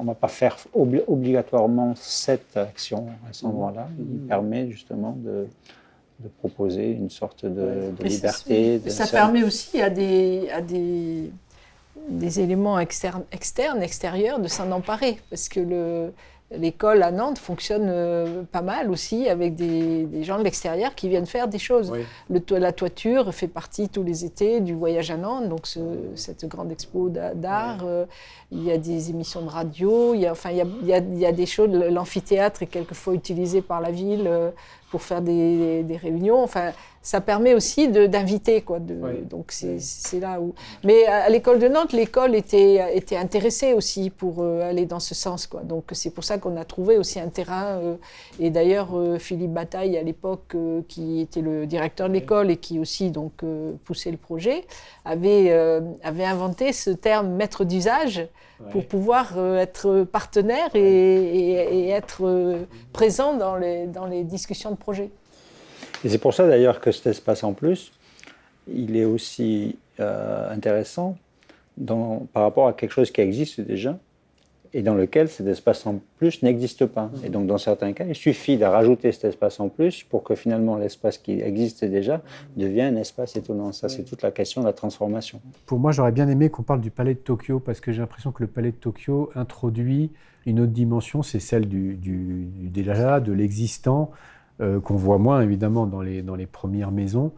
Speaker 1: ne va pas faire obligatoirement cette action à cet endroit-là. Il permet justement de proposer une sorte de liberté.
Speaker 2: Ça permet aussi à des éléments externes, extérieurs, de s'en emparer. Parce que l'école à Nantes fonctionne pas mal aussi, avec des gens de l'extérieur qui viennent faire des choses. La toiture fait partie tous les étés du voyage à Nantes, donc cette grande expo d'art. Il y a des émissions de radio, il y a des choses. L'amphithéâtre est quelquefois utilisé par la ville pour faire des réunions. Enfin, ça permet aussi d'inviter, quoi. Donc c'est là où. Mais à l'école de Nantes, l'école était intéressée aussi pour aller dans ce sens, quoi. Donc c'est pour ça qu'on a trouvé aussi un terrain. Et d'ailleurs, Philippe Bataille, à l'époque, qui était le directeur de l'école et qui aussi donc, poussait le projet, avait inventé ce terme maître d'usage pour pouvoir être partenaire et être présent dans les discussions de projet.
Speaker 1: Et c'est pour ça d'ailleurs que cet espace en plus, il est aussi intéressant par rapport à quelque chose qui existe déjà et dans lequel cet espace en plus n'existe pas. Et donc dans certains cas, il suffit de rajouter cet espace en plus pour que finalement l'espace qui existe déjà devienne un espace étonnant. Ça, c'est toute la question de la transformation.
Speaker 3: Pour moi, j'aurais bien aimé qu'on parle du Palais de Tokyo, parce que j'ai l'impression que le Palais de Tokyo introduit une autre dimension, c'est celle déjà de l'existant, qu'on voit moins évidemment dans les premières maisons.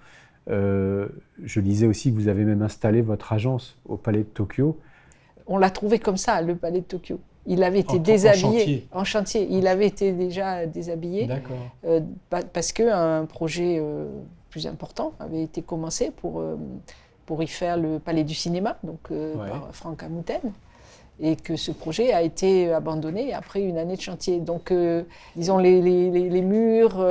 Speaker 3: Je lisais aussi que vous avez même installé votre agence au Palais de Tokyo.
Speaker 2: On l'a trouvé comme ça, le Palais de Tokyo. Il avait été déshabillé en chantier. Il avait été déjà déshabillé.
Speaker 3: D'accord.
Speaker 2: Parce qu'un projet plus important avait été commencé pour y faire le Palais du cinéma, donc par Franck Amouten. Et que ce projet a été abandonné après une année de chantier. Donc, disons, les murs,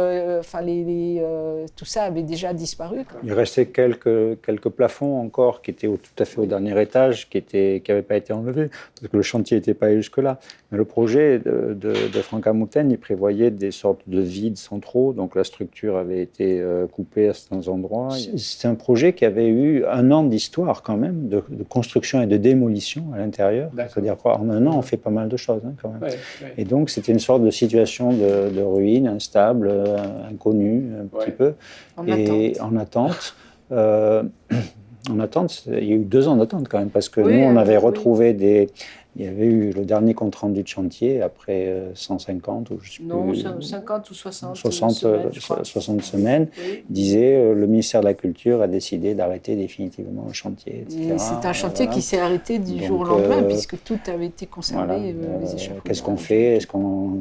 Speaker 2: tout ça avait déjà disparu.
Speaker 1: Il restait quelques plafonds encore qui étaient tout à fait au dernier étage, qui n'avaient pas été enlevés, parce que le chantier n'était pas allé jusque-là. Mais le projet de Franck Amouten, il prévoyait des sortes de vides centraux, donc la structure avait été coupée à certains endroits. C'est un projet qui avait eu 1 an d'histoire quand même, de construction et de démolition à l'intérieur. C'est-à-dire qu'en 1 an, on fait pas mal de choses quand même. Et donc, c'était une sorte de situation de ruine, instable, inconnue, un petit peu. En attente. En attente, il y a eu 2 ans d'attente quand même, parce que nous, on avait retrouvé il y avait eu le dernier compte rendu de chantier après 150 ou je sais
Speaker 2: non,
Speaker 1: plus,
Speaker 2: 50 ou 60
Speaker 1: semaines, disait le ministère de la Culture a décidé d'arrêter définitivement le chantier, etc.
Speaker 2: C'est un chantier qui s'est arrêté du jour au lendemain, puisque tout avait été conservé, les échafaudages.
Speaker 1: Qu'est-ce qu'on fait? Est-ce qu'on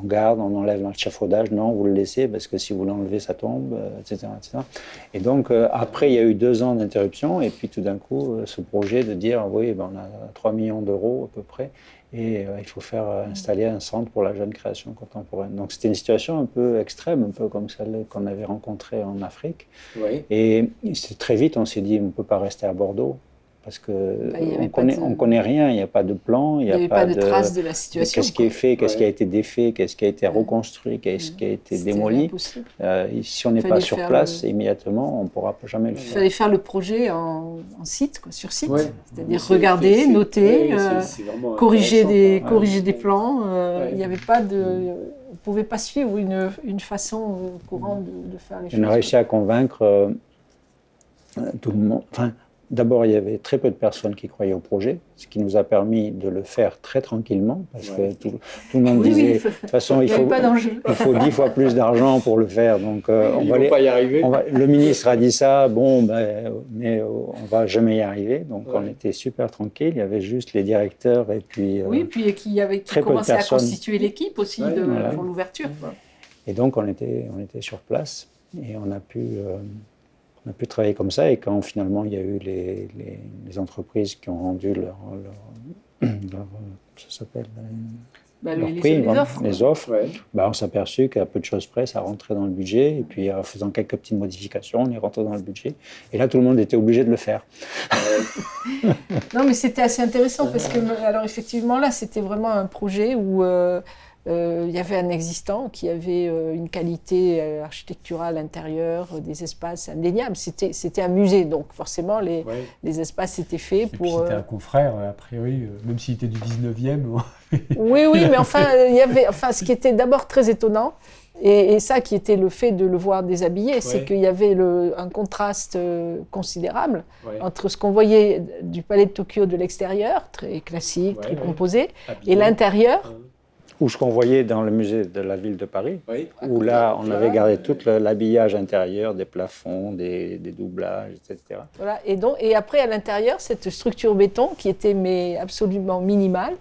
Speaker 1: garde, on enlève l'échafaudage? Non, vous le laissez, parce que si vous l'enlevez, ça tombe, etc., etc. Et donc, après, il y a eu 2 ans d'interruption, et puis tout d'un coup, ce projet de dire, oui, on a 3 millions d'euros à peu près, et il faut faire installer un centre pour la jeune création contemporaine. Donc c'était une situation un peu extrême, un peu comme celle qu'on avait rencontrée en Afrique. Et très vite, on s'est dit, on ne peut pas rester à Bordeaux, parce qu'on ne connaît rien, il n'y a pas de plan, il n'y
Speaker 2: avait pas de traces de la situation.
Speaker 1: Qu'est-ce qui est fait, qu'est-ce qui a été défait, qu'est-ce qui a été reconstruit, qu'est-ce qui a été démoli. Si on n'est pas sur place, immédiatement, on ne pourra jamais le faire.
Speaker 2: Il fallait faire le projet en site, sur site, c'est-à-dire regarder, noter, corriger des plans. Il n'y avait pas de... On ne pouvait pas suivre une façon courante de faire les choses.
Speaker 1: On a réussi à convaincre tout le monde... D'abord, il y avait très peu de personnes qui croyaient au projet, ce qui nous a permis de le faire très tranquillement, parce que tout le monde disait, de toute façon, il faut 10 fois plus d'argent pour le faire, donc on va pas y arriver. Le ministre a dit ça, mais on ne va jamais y arriver, donc on était super tranquille, il y avait juste les directeurs et puis...
Speaker 2: puis qui commençaient à constituer l'équipe aussi pour l'ouverture.
Speaker 1: Et donc on était sur place, et on a pu travailler comme ça, et quand finalement il y a eu les entreprises qui ont rendu leur ça s'appelle les offres, on s'est aperçu qu'à peu de choses près, ça rentrait dans le budget, et puis en faisant quelques petites modifications, on est rentré dans le budget, et là tout le monde était obligé de le faire.
Speaker 2: Non, mais c'était assez intéressant, parce que, alors effectivement là, c'était vraiment un projet où il y avait un existant qui avait une qualité architecturale intérieure, des espaces indéniables. C'était un musée, donc forcément les espaces étaient faits pour...
Speaker 3: Et puis c'était un confrère, a priori, même s'il était du 19e.
Speaker 2: Oui, mais il y avait, ce qui était d'abord très étonnant, et ça qui était le fait de le voir déshabillé, c'est qu'il y avait un contraste considérable entre ce qu'on voyait du Palais de Tokyo de l'extérieur, très classique, très composé, et l'intérieur.
Speaker 1: Ou ce qu'on voyait dans le musée de la ville de Paris, où là, on avait gardé tout l'habillage intérieur, des plafonds, des doublages, etc.
Speaker 2: Voilà, et après, à l'intérieur, cette structure béton qui était absolument minimale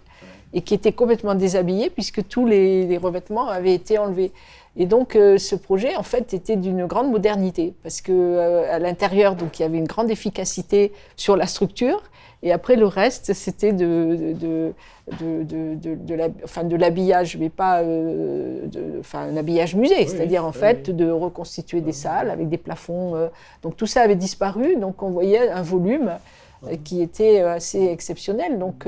Speaker 2: et qui était complètement déshabillée, puisque tous les revêtements avaient été enlevés. Et donc, ce projet, en fait, était d'une grande modernité, parce qu'à l'intérieur, donc, il y avait une grande efficacité sur la structure, et après, le reste, c'était de l'habillage, mais pas un habillage musée, c'est-à-dire, en fait, de reconstituer des salles avec des plafonds. Donc, tout ça avait disparu, donc on voyait un volume qui était assez exceptionnel. Donc,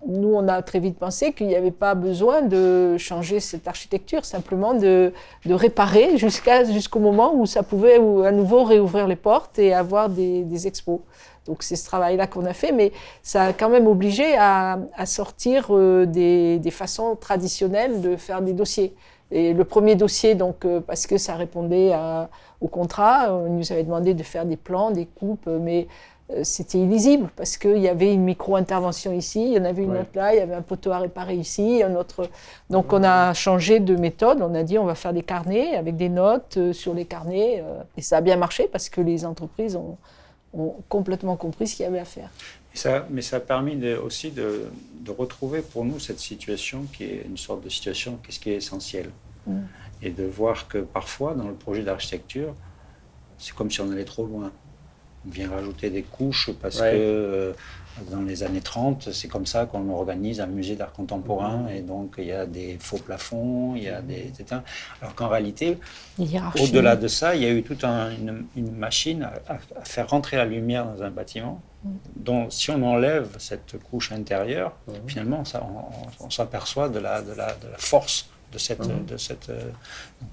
Speaker 2: nous, on a très vite pensé qu'il n'y avait pas besoin de changer cette architecture, simplement de réparer jusqu'au moment où ça pouvait à nouveau réouvrir les portes et avoir des expos. Donc c'est ce travail-là qu'on a fait, mais ça a quand même obligé à sortir des façons traditionnelles de faire des dossiers. Et le premier dossier, donc, parce que ça répondait au contrat, on nous avait demandé de faire des plans, des coupes, mais c'était illisible parce qu'il y avait une micro-intervention ici, il y en avait une autre là, il y avait un poteau à réparer ici, un autre. Donc on a changé de méthode, on a dit on va faire des carnets avec des notes sur les carnets, et ça a bien marché parce que les entreprises ont complètement compris ce qu'il y avait à faire.
Speaker 1: Mais ça a permis aussi de retrouver pour nous cette situation qui est une sorte de situation, qu'est-ce qui est essentiel. Et de voir que parfois dans le projet d'architecture, c'est comme si on allait trop loin. On vient rajouter des couches parce que dans les années 30, c'est comme ça qu'on organise un musée d'art contemporain et donc il y a des faux plafonds, il y a des éteints. Alors qu'en réalité, au-delà de ça, il y a eu toute une machine à faire rentrer la lumière dans un bâtiment dont si on enlève cette couche intérieure, finalement on s'aperçoit de la force de cette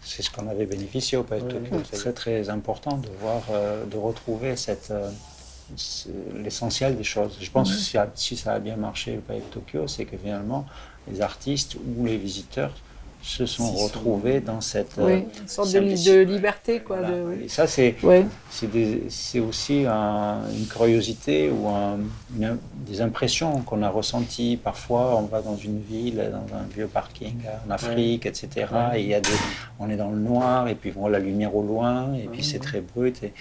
Speaker 1: c'est ce qu'on avait bénéficié au Palais de Tokyo. C'est très très important de voir, de retrouver l'essentiel des choses. Je pense que si ça a bien marché au Palais de Tokyo, c'est que finalement les artistes ou les visiteurs se sont retrouvés dans cette
Speaker 2: une sorte de liberté, quoi.
Speaker 1: Voilà. Et ça, c'est aussi une curiosité ou des impressions qu'on a ressenties. Parfois, on va dans une ville, dans un vieux parking en Afrique, etc. Et on est dans le noir, et puis on voit la lumière au loin, et puis c'est très brut. Et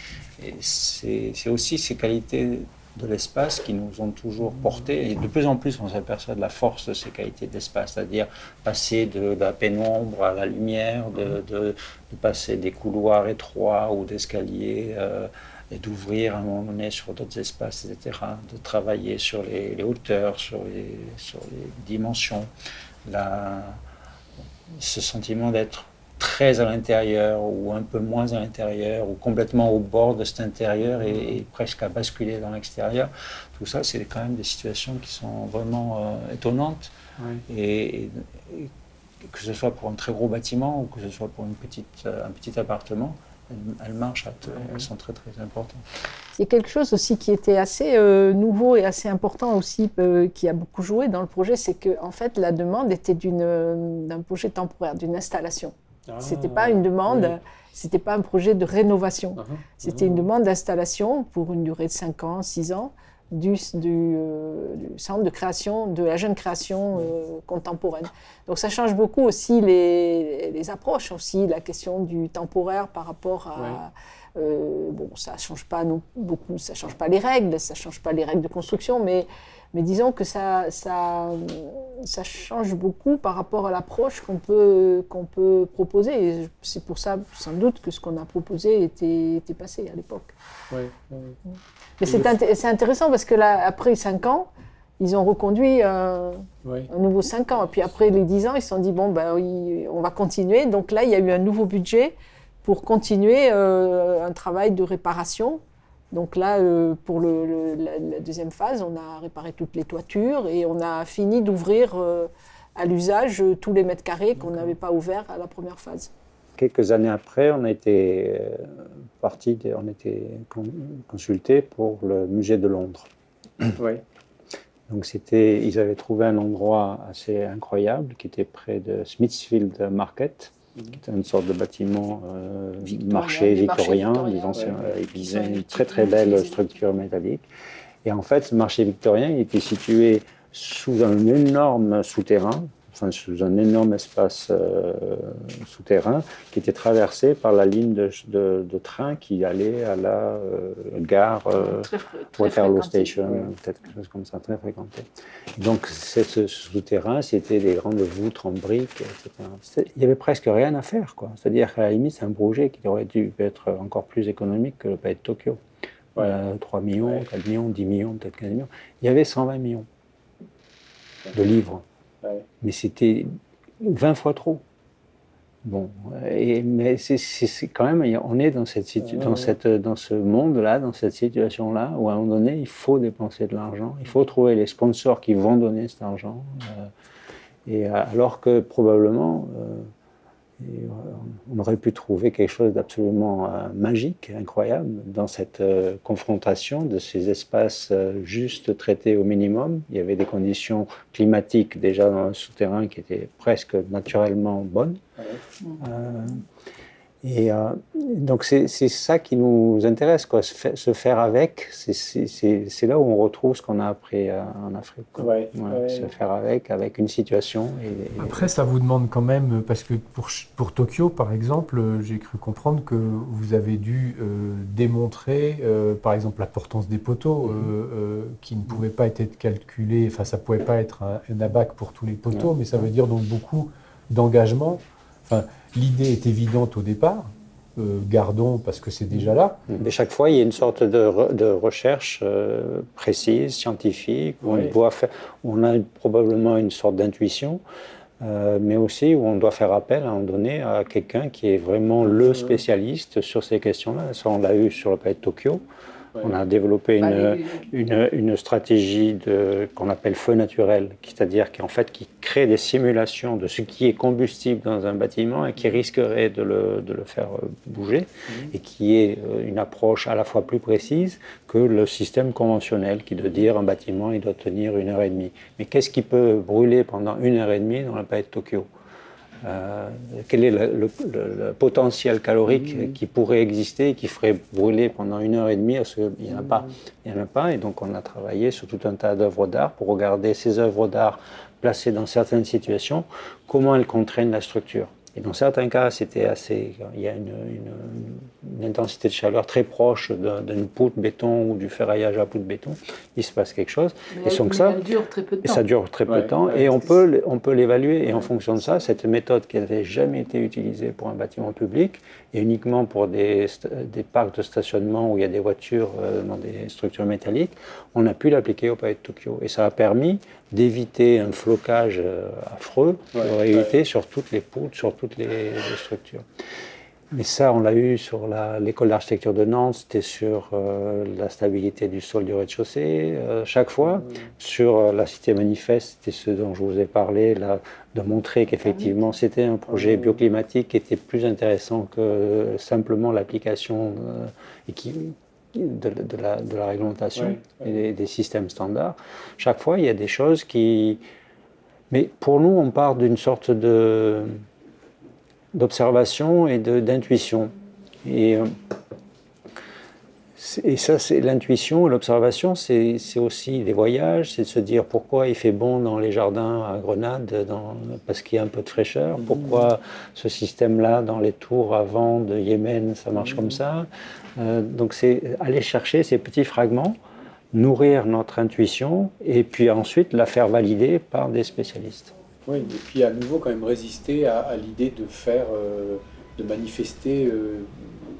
Speaker 1: c'est aussi ces qualités de l'espace qui nous ont toujours portés. Et de plus en plus, on s'aperçoit de la force de ces qualités d'espace, c'est-à-dire passer de la pénombre à la lumière, de passer des couloirs étroits ou d'escaliers, et d'ouvrir à un moment donné sur d'autres espaces, etc., de travailler sur les hauteurs, sur les dimensions. Ce sentiment d'être très à l'intérieur ou un peu moins à l'intérieur ou complètement au bord de cet intérieur et presque à basculer dans l'extérieur. Tout ça, c'est quand même des situations qui sont vraiment étonnantes. Et que ce soit pour un très gros bâtiment ou que ce soit pour un petit appartement, elles marchent, elles sont très très importantes.
Speaker 2: Il y a quelque chose aussi qui était assez nouveau et assez important aussi, qui a beaucoup joué dans le projet, c'est que en fait la demande était d'un projet temporaire, d'une installation. C'était pas une demande, c'était pas un projet de rénovation. C'était une demande d'installation pour une durée de 5 ans, 6 ans, du centre de création, de la jeune création contemporaine. Donc ça change beaucoup aussi les approches, aussi la question du temporaire par rapport à... ça change pas beaucoup, ça change pas les règles de construction, mais disons que ça change beaucoup par rapport à l'approche qu'on peut proposer. Et c'est pour ça, sans doute, que ce qu'on a proposé était passé à l'époque. Mais c'est intéressant parce que là, après 5 ans, ils ont reconduit un nouveau 5 ans. Et puis après les 10 ans, ils se sont dit, on va continuer. Donc là, il y a eu un nouveau budget pour continuer un travail de réparation. Donc là, pour la deuxième phase, on a réparé toutes les toitures et on a fini d'ouvrir à l'usage tous les mètres carrés qu'on n'avait pas ouverts à la première phase.
Speaker 1: Quelques années après, on était consultés pour le musée de Londres. Donc ils avaient trouvé un endroit assez incroyable qui était près de Smithfield Market, qui était une sorte de bâtiment marché victorien, une très très belle structure métallique. Et en fait, ce marché victorien il était situé sous un énorme souterrain, sous un énorme espace souterrain qui était traversé par la ligne de train qui allait à la gare Waterloo Station, peut-être quelque chose comme ça, très fréquenté. Donc ce souterrain, c'était des grandes voûtes en briques, etc. Il n'y avait presque rien à faire, quoi. C'est-à-dire qu'à la limite, c'est un projet qui aurait dû être encore plus économique que le palais de Tokyo. 3 millions, 4 millions, 10 millions, peut-être 15 millions. Il y avait 120 millions de livres. Mais c'était 20 fois trop. Bon, mais c'est quand même, on est dans ce monde-là, dans cette situation-là, où à un moment donné, il faut dépenser de l'argent, il faut trouver les sponsors qui vont donner cet argent, alors que probablement, on aurait pu trouver quelque chose d'absolument magique, incroyable, dans cette confrontation de ces espaces juste traités au minimum. Il y avait des conditions climatiques déjà dans le souterrain qui étaient presque naturellement bonnes. Donc c'est ça qui nous intéresse, quoi. Se faire avec, c'est là où on retrouve ce qu'on a appris en Afrique. Se faire avec une situation.
Speaker 3: Après, ça vous demande quand même, parce que pour Tokyo, par exemple, j'ai cru comprendre que vous avez dû démontrer, par exemple, l'importance des poteaux, qui ne pouvaient pas être calculés, enfin ça ne pouvait pas être un abac pour tous les poteaux, mais ça veut dire donc beaucoup d'engagement. Enfin, l'idée est évidente au départ, gardons parce que c'est déjà là.
Speaker 1: Mais chaque fois, il y a une sorte de recherche précise, scientifique, où on a probablement une sorte d'intuition, mais aussi où on doit faire appel à un moment donné à quelqu'un qui est vraiment le spécialiste sur ces questions-là. Ça, on l'a eu sur le palais de Tokyo. On a développé une stratégie qu'on appelle feu naturel, c'est-à-dire qui crée des simulations de ce qui est combustible dans un bâtiment et qui risquerait de le faire bouger, et qui est une approche à la fois plus précise que le système conventionnel, qui est de dire un bâtiment il doit tenir 1h30. Mais qu'est-ce qui peut brûler pendant 1h30 dans le palais de Tokyo ? Quel est le potentiel calorique qui pourrait exister et qui ferait brûler pendant 1h30 ? Parce qu'il n'y en a pas. Et donc on a travaillé sur tout un tas d'œuvres d'art pour regarder ces œuvres d'art placées dans certaines situations, comment elles contraignent la structure. Et dans certains cas, il y a une intensité de chaleur très proche d'une poutre béton ou du ferraillage à poutre béton. Il se passe quelque chose.
Speaker 2: Mais ça dure très peu de temps.
Speaker 1: Et ça dure très peu de temps. Et on peut l'évaluer. Et en fonction de ça, cette méthode qui n'avait jamais été utilisée pour un bâtiment public, et uniquement pour des parcs de stationnement où il y a des voitures dans des structures métalliques, on a pu l'appliquer au palais de Tokyo. Et ça a permis d'éviter un flocage affreux qui aurait été sur toutes les poutres, sur toutes les structures. Mais ça, on l'a eu sur l'école d'architecture de Nantes, c'était sur la stabilité du sol du rez-de-chaussée, chaque fois. Sur la cité manifeste, c'était ce dont je vous ai parlé, là, de montrer qu'effectivement, c'était un projet bioclimatique qui était plus intéressant que simplement l'application de la réglementation et des systèmes standards. Chaque fois, il y a des choses qui... Mais pour nous, on part d'une sorte d'observation et d'intuition. Et ça, c'est l'intuition, l'observation, c'est aussi des voyages, c'est de se dire pourquoi il fait bon dans les jardins à Grenade, parce qu'il y a un peu de fraîcheur, pourquoi ce système-là dans les tours à vent de Yémen, ça marche comme ça. Donc c'est aller chercher ces petits fragments, nourrir notre intuition, et puis ensuite la faire valider par des spécialistes.
Speaker 3: Oui, et puis à nouveau quand même résister à l'idée de faire, de manifester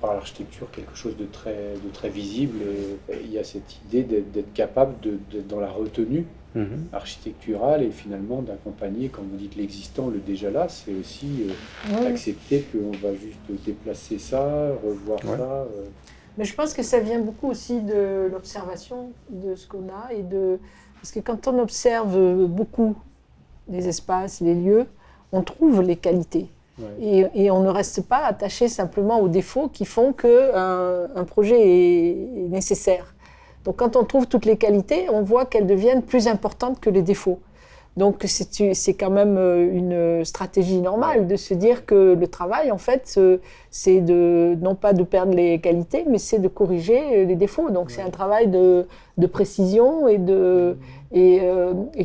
Speaker 3: par l'architecture quelque chose de très visible. Il y a cette idée d'être capable dans la retenue architecturale et finalement d'accompagner, quand vous dites l'existant, le déjà là, c'est aussi accepter qu'on va juste déplacer ça, revoir ça.
Speaker 2: Mais je pense que ça vient beaucoup aussi de l'observation de ce qu'on a parce que quand on observe beaucoup les espaces, les lieux, on trouve les qualités. Ouais. Et on ne reste pas attaché simplement aux défauts qui font qu'un projet est nécessaire. Donc quand on trouve toutes les qualités, on voit qu'elles deviennent plus importantes que les défauts. Donc c'est quand même une stratégie normale de se dire que le travail, en fait, c'est non pas de perdre les qualités, mais c'est de corriger les défauts. Donc c'est un travail de précision et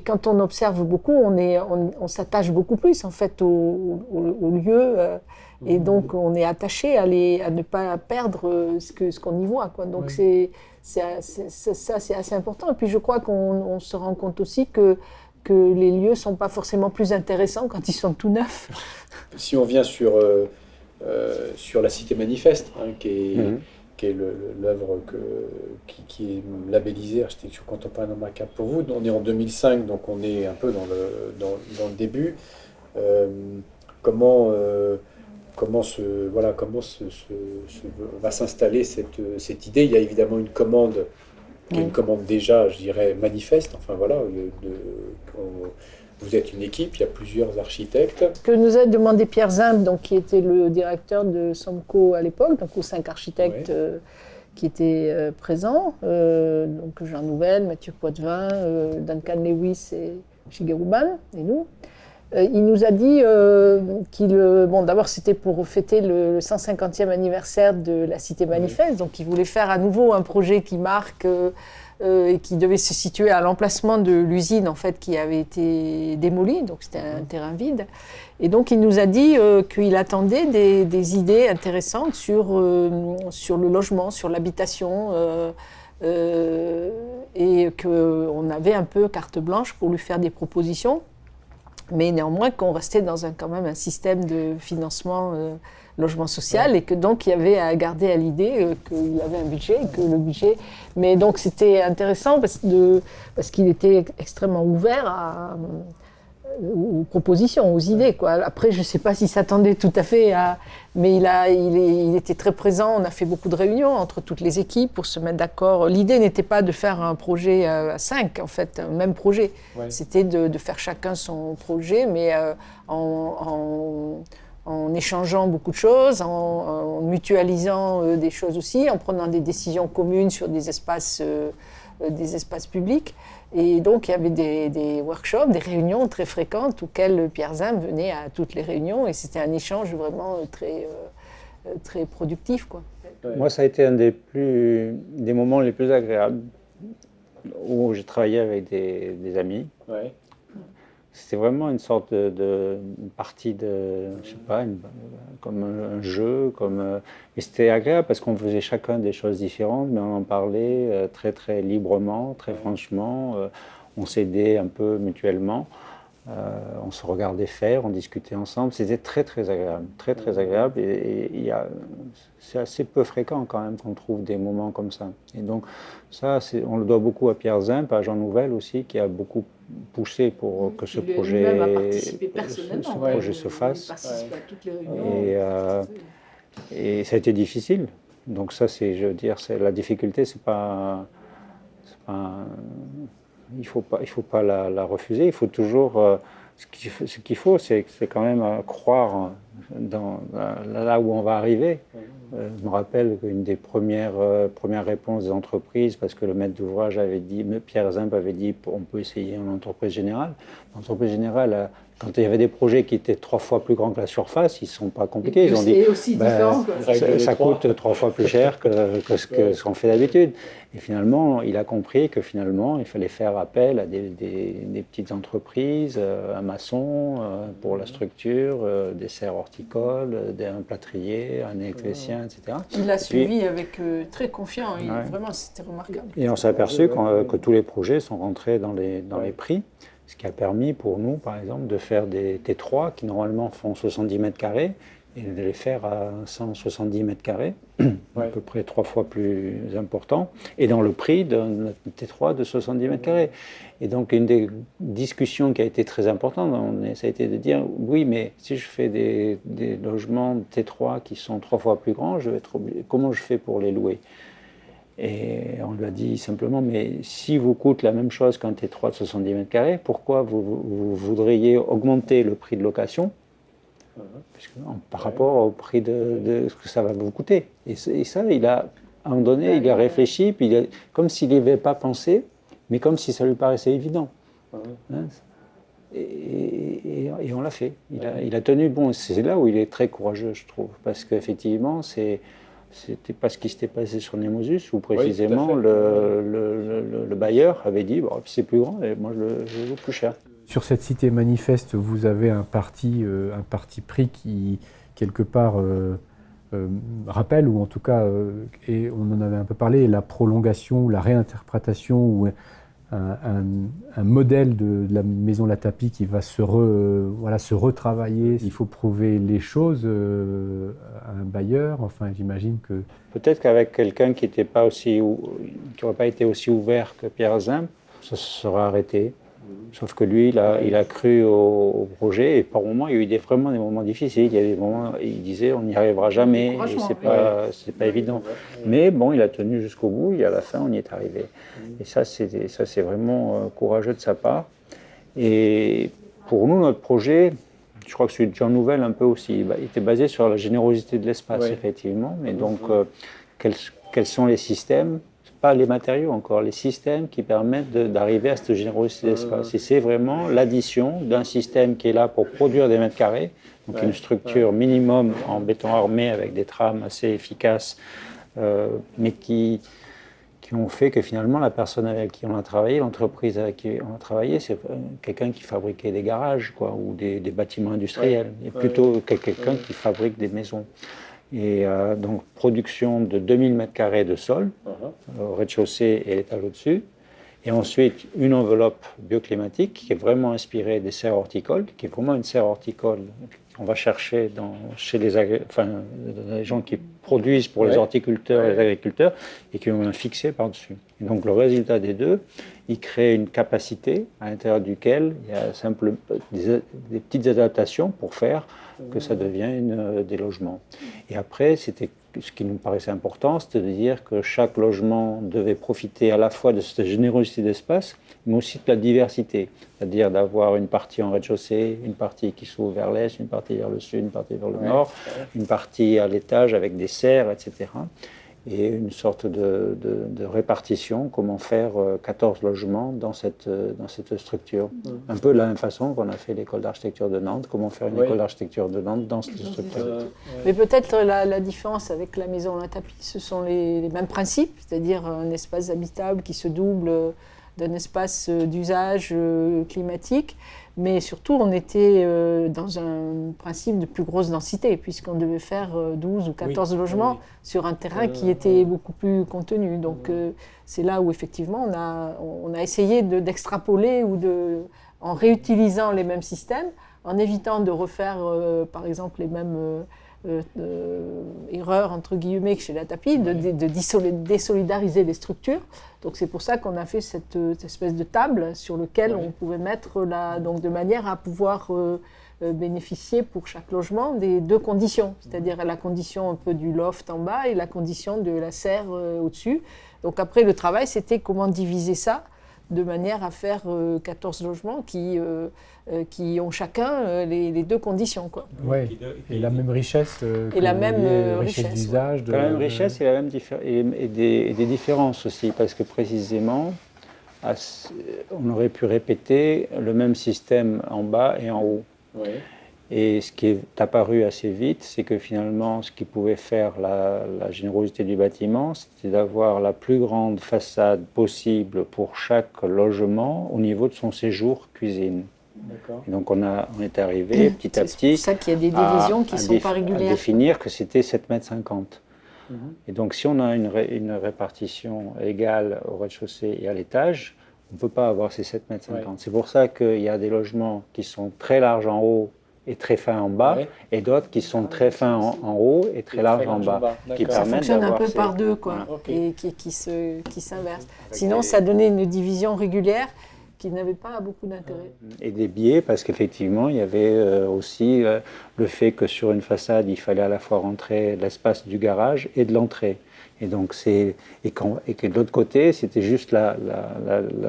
Speaker 2: quand on observe beaucoup, on s'attache beaucoup plus en fait au lieu. Et donc, on est attaché à ne pas perdre ce qu'on y voit, quoi. Donc, ça, c'est assez important. Et puis, je crois qu'on se rend compte aussi que les lieux ne sont pas forcément plus intéressants quand ils sont tout neufs.
Speaker 4: Si on vient sur la Cité Manifeste, hein, qui est l'œuvre qui est labellisée Architecture contemporaine remarquable pour vous. On est en 2005, donc on est un peu dans le début. Comment va s'installer cette idée? Il y a évidemment une commande, qui est une commande déjà, je dirais, manifeste. Enfin voilà, vous êtes une équipe, il y a plusieurs architectes.
Speaker 2: Ce que nous a demandé Pierre Zimb, donc, qui était le directeur de Somco à l'époque, donc aux 5 architectes qui étaient présents, donc Jean Nouvel, Mathieu Poitvin, Duncan Lewis et Shigeru Ban, et nous. Il nous a dit d'abord c'était pour fêter le 150e anniversaire de la Cité Manifeste, donc il voulait faire à nouveau un projet qui marque et qui devait se situer à l'emplacement de l'usine en fait qui avait été démolie, donc c'était un terrain vide. Et donc il nous a dit qu'il attendait des idées intéressantes sur le logement, sur l'habitation. Et qu'on avait un peu carte blanche pour lui faire des propositions. Mais néanmoins qu'on restait dans quand même un système de financement logement social et que donc il y avait à garder à l'idée qu'il avait un budget et que le budget... Mais donc c'était intéressant parce qu'il était extrêmement ouvert aux propositions, aux idées, quoi. Après, je ne sais pas s'il s'attendait tout à fait à... Mais il était très présent, on a fait beaucoup de réunions entre toutes les équipes pour se mettre d'accord. L'idée n'était pas de faire un projet à 5, en fait, un même projet. C'était de faire chacun son projet, mais en échangeant beaucoup de choses, en mutualisant des choses aussi, en prenant des décisions communes sur des espaces publics. Et donc, il y avait des workshops, des réunions très fréquentes auxquelles Pierre Zimb venait à toutes les réunions et c'était un échange vraiment très productif, quoi.
Speaker 1: Moi, ça a été un des moments les plus agréables où j'ai travaillé avec des amis.
Speaker 4: Ouais.
Speaker 1: C'était vraiment une sorte de partie je sais pas, comme un jeu, et c'était agréable parce qu'on faisait chacun des choses différentes, mais on en parlait très très librement, très franchement. On s'aidait un peu mutuellement, on se regardait faire, on discutait ensemble. C'était très très agréable, très très agréable. Et c'est assez peu fréquent quand même qu'on trouve des moments comme ça. Et donc ça, on le doit beaucoup à Pierre Zimb, à Jean Nouvel aussi, qui a beaucoup poussé pour que ce projet se fasse.
Speaker 2: Il participe à toutes les réunions.
Speaker 1: Et ça a été difficile. Donc ça, je veux dire, la difficulté, il faut pas la refuser. Il faut toujours, ce qu'il faut, c'est quand même croire là où on va arriver. Je me rappelle qu'une des premières réponses des entreprises, parce que le maître d'ouvrage avait dit, Pierre Zimb avait dit, on peut essayer en entreprise générale. L'entreprise générale, quand il y avait des projets qui étaient 3 fois plus grands que la surface, ils ne sont pas compliqués. Ils ont dit,
Speaker 2: aussi différent,
Speaker 1: ça coûte 3 fois plus cher que ce qu'on fait d'habitude. Et finalement, il a compris que finalement, il fallait faire appel à des petites entreprises, un maçon pour la structure, des serres horticoles, un plâtrier, un électricien, etc.
Speaker 2: Il l'a suivi avec très confiant. Vraiment, c'était remarquable.
Speaker 1: Et on s'est aperçu que tous les projets sont rentrés dans les prix. Ce qui a permis pour nous, par exemple, de faire des T3 qui normalement font 70 mètres carrés et de les faire à 170 mètres carrés, à peu près 3 fois plus important, et dans le prix d'un T3 de 70 mètres carrés. Et donc, une des discussions qui a été très importante, ça a été de dire, oui, mais si je fais des logements T3 qui sont 3 fois plus grands, comment je fais pour les louer ? Et on lui a dit simplement, mais si vous coûte la même chose qu'un T3 de 70 mètres carrés, pourquoi vous voudriez augmenter le prix de location par rapport au prix de ce que ça va vous coûter? Et ça, à un moment donné, il a réfléchi, puis comme s'il n'y avait pas pensé, mais comme si ça lui paraissait évident. Et on l'a fait. Il a tenu bon. C'est là où il est très courageux, je trouve, parce qu'effectivement, c'était pas ce qui s'était passé sur Nemosus, où précisément
Speaker 4: oui,
Speaker 1: le bailleur avait dit bon, c'est plus grand et moi je le vaux plus cher.
Speaker 3: Sur cette cité manifeste, vous avez un parti pris qui, quelque part, rappelle, ou en tout cas, et on en avait un peu parlé, la prolongation, la réinterprétation, ou un modèle de la maison Latapie qui va se retravailler. Il faut prouver les choses à un bailleur. Enfin, j'imagine que...
Speaker 1: Peut-être qu'avec quelqu'un qui n'aurait pas été aussi ouvert que Pierre Zimp, ça se sera arrêté. Sauf que lui, il a cru au projet, et par moments, il y a eu vraiment des moments difficiles. Il y a des moments, il disait, on n'y arrivera jamais, et c'est pas évident. Mais bon, il a tenu jusqu'au bout, et à la fin, on y est arrivé. Et ça, c'est vraiment courageux de sa part. Et pour nous, notre projet, je crois que celui de Jean Nouvel un peu aussi, il était basé sur la générosité de l'espace, effectivement. Mais donc, quels sont les systèmes? Pas les matériaux encore, les systèmes qui permettent d'arriver à cette générosité d'espace. Et c'est vraiment l'addition d'un système qui est là pour produire des mètres carrés, donc une structure minimum en béton armé avec des trames assez efficaces, mais qui ont fait que finalement la personne avec qui on a travaillé, l'entreprise avec qui on a travaillé, c'est quelqu'un qui fabriquait des garages ou des bâtiments industriels, et plutôt quelqu'un qui fabrique des maisons. Et donc, production de 2000 m² de sol, au rez-de-chaussée et l'étage au-dessus. Et ensuite, une enveloppe bioclimatique qui est vraiment inspirée des serres horticoles, qui est vraiment une serre horticole qu'on va chercher chez les gens qui produisent pour les horticulteurs et les agriculteurs, et qui ont un fixé par-dessus. Et donc, le résultat des deux, il crée une capacité à l'intérieur duquel il y a des petites adaptations pour faire que ça devienne des logements. Et après, c'était ce qui nous paraissait important, c'était de dire que chaque logement devait profiter à la fois de cette générosité d'espace, mais aussi de la diversité. C'est-à-dire d'avoir une partie en rez-de-chaussée, une partie qui s'ouvre vers l'est, une partie vers le sud, une partie vers le nord, une partie à l'étage avec des serres, etc. Et une sorte de répartition, comment faire 14 logements dans cette structure. Un peu de la même façon qu'on a fait l'école d'architecture de Nantes, comment faire une école d'architecture de Nantes dans cette structure.
Speaker 2: Mais peut-être la différence avec la maison Latapie, ce sont les mêmes principes, c'est-à-dire un espace habitable qui se double d'un espace d'usage climatique, mais surtout on était dans un principe de plus grosse densité, puisqu'on devait faire 12 ou 14 logements sur un terrain qui était beaucoup plus contenu. Donc c'est là où effectivement on a essayé d'extrapoler en réutilisant les mêmes systèmes, en évitant de refaire par exemple les mêmes erreur entre guillemets que chez Latapie, de désolidariser les structures. Donc c'est pour ça qu'on a fait cette espèce de table sur laquelle on pouvait mettre donc de manière à pouvoir bénéficier pour chaque logement des deux conditions, c'est-à-dire la condition un peu du loft en bas et la condition de la serre au-dessus. Donc après le travail, c'était comment diviser ça de manière à faire 14 logements qui ont chacun les deux conditions.
Speaker 3: Oui, et la même richesse.
Speaker 2: Et la même richesse
Speaker 3: d'usage.
Speaker 1: La même richesse et la même et des différences aussi, parce que précisément, on aurait pu répéter le même système en bas et en haut. Oui. Et ce qui est apparu assez vite, c'est que finalement, ce qui pouvait faire la générosité du bâtiment, c'était d'avoir la plus grande façade possible pour chaque logement au niveau de son séjour cuisine. Et donc on est arrivé petit à petit.
Speaker 2: C'est pour ça qu'il y a des divisions qui ne sont pas régulières.
Speaker 1: À définir que c'était 7,50 m. Et donc si on a une répartition égale au rez-de-chaussée et à l'étage, on ne peut pas avoir ces 7,50 m. C'est pour ça qu'il y a des logements qui sont très larges en haut et très fins en bas, et d'autres qui sont très fins en haut et très larges en bas. Qui
Speaker 2: ça fonctionne un peu par deux, et qui s'inversent. Sinon, ça donnait une division régulière qui n'avait pas beaucoup d'intérêt.
Speaker 1: Et des biais, parce qu'effectivement, il y avait aussi le fait que sur une façade, il fallait à la fois rentrer l'espace du garage et de l'entrée. Et donc et que de l'autre côté, c'était juste la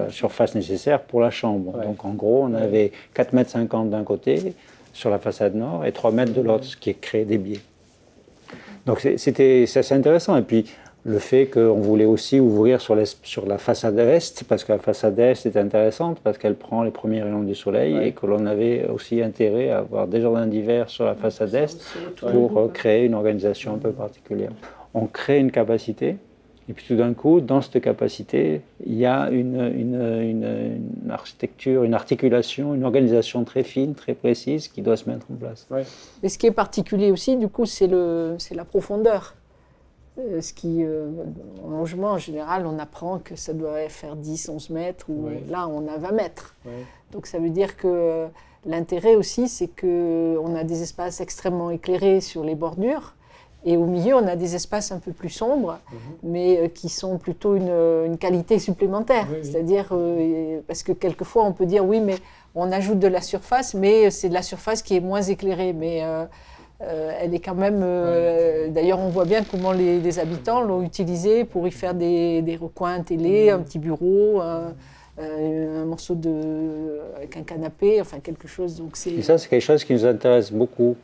Speaker 1: surface nécessaire pour la chambre. Donc en gros, on avait 4,50 m d'un côté, sur la façade nord, et 3 mètres de l'autre, ce qui crée des biais. Donc c'est assez intéressant. Et puis, le fait qu'on voulait aussi ouvrir sur la façade est, parce que la façade est est intéressante, parce qu'elle prend les premiers rayons du soleil, et que l'on avait aussi intérêt à avoir des jardins d'hiver sur la façade est pour créer une organisation un peu particulière. On crée une capacité, et puis tout d'un coup, dans cette capacité, il y a une architecture, une articulation, une organisation très fine, très précise qui doit se mettre en place.
Speaker 4: Ouais.
Speaker 2: Et ce qui est particulier aussi, du coup, c'est la profondeur. En logement, en général, on apprend que ça doit faire 10, 11 mètres, ou là, on a 20 mètres. Ouais. Donc ça veut dire que l'intérêt aussi, c'est qu'on a des espaces extrêmement éclairés sur les bordures, et au milieu, on a des espaces un peu plus sombres, mais qui sont plutôt une qualité supplémentaire. C'est-à-dire, parce que quelquefois, on peut dire, oui, mais on ajoute de la surface, mais c'est de la surface qui est moins éclairée. Mais elle est quand même... D'ailleurs, on voit bien comment les habitants l'ont utilisée pour y faire des recoins télé, un petit bureau, un morceau avec un canapé, enfin quelque chose. Donc
Speaker 1: et ça, c'est quelque chose qui nous intéresse beaucoup.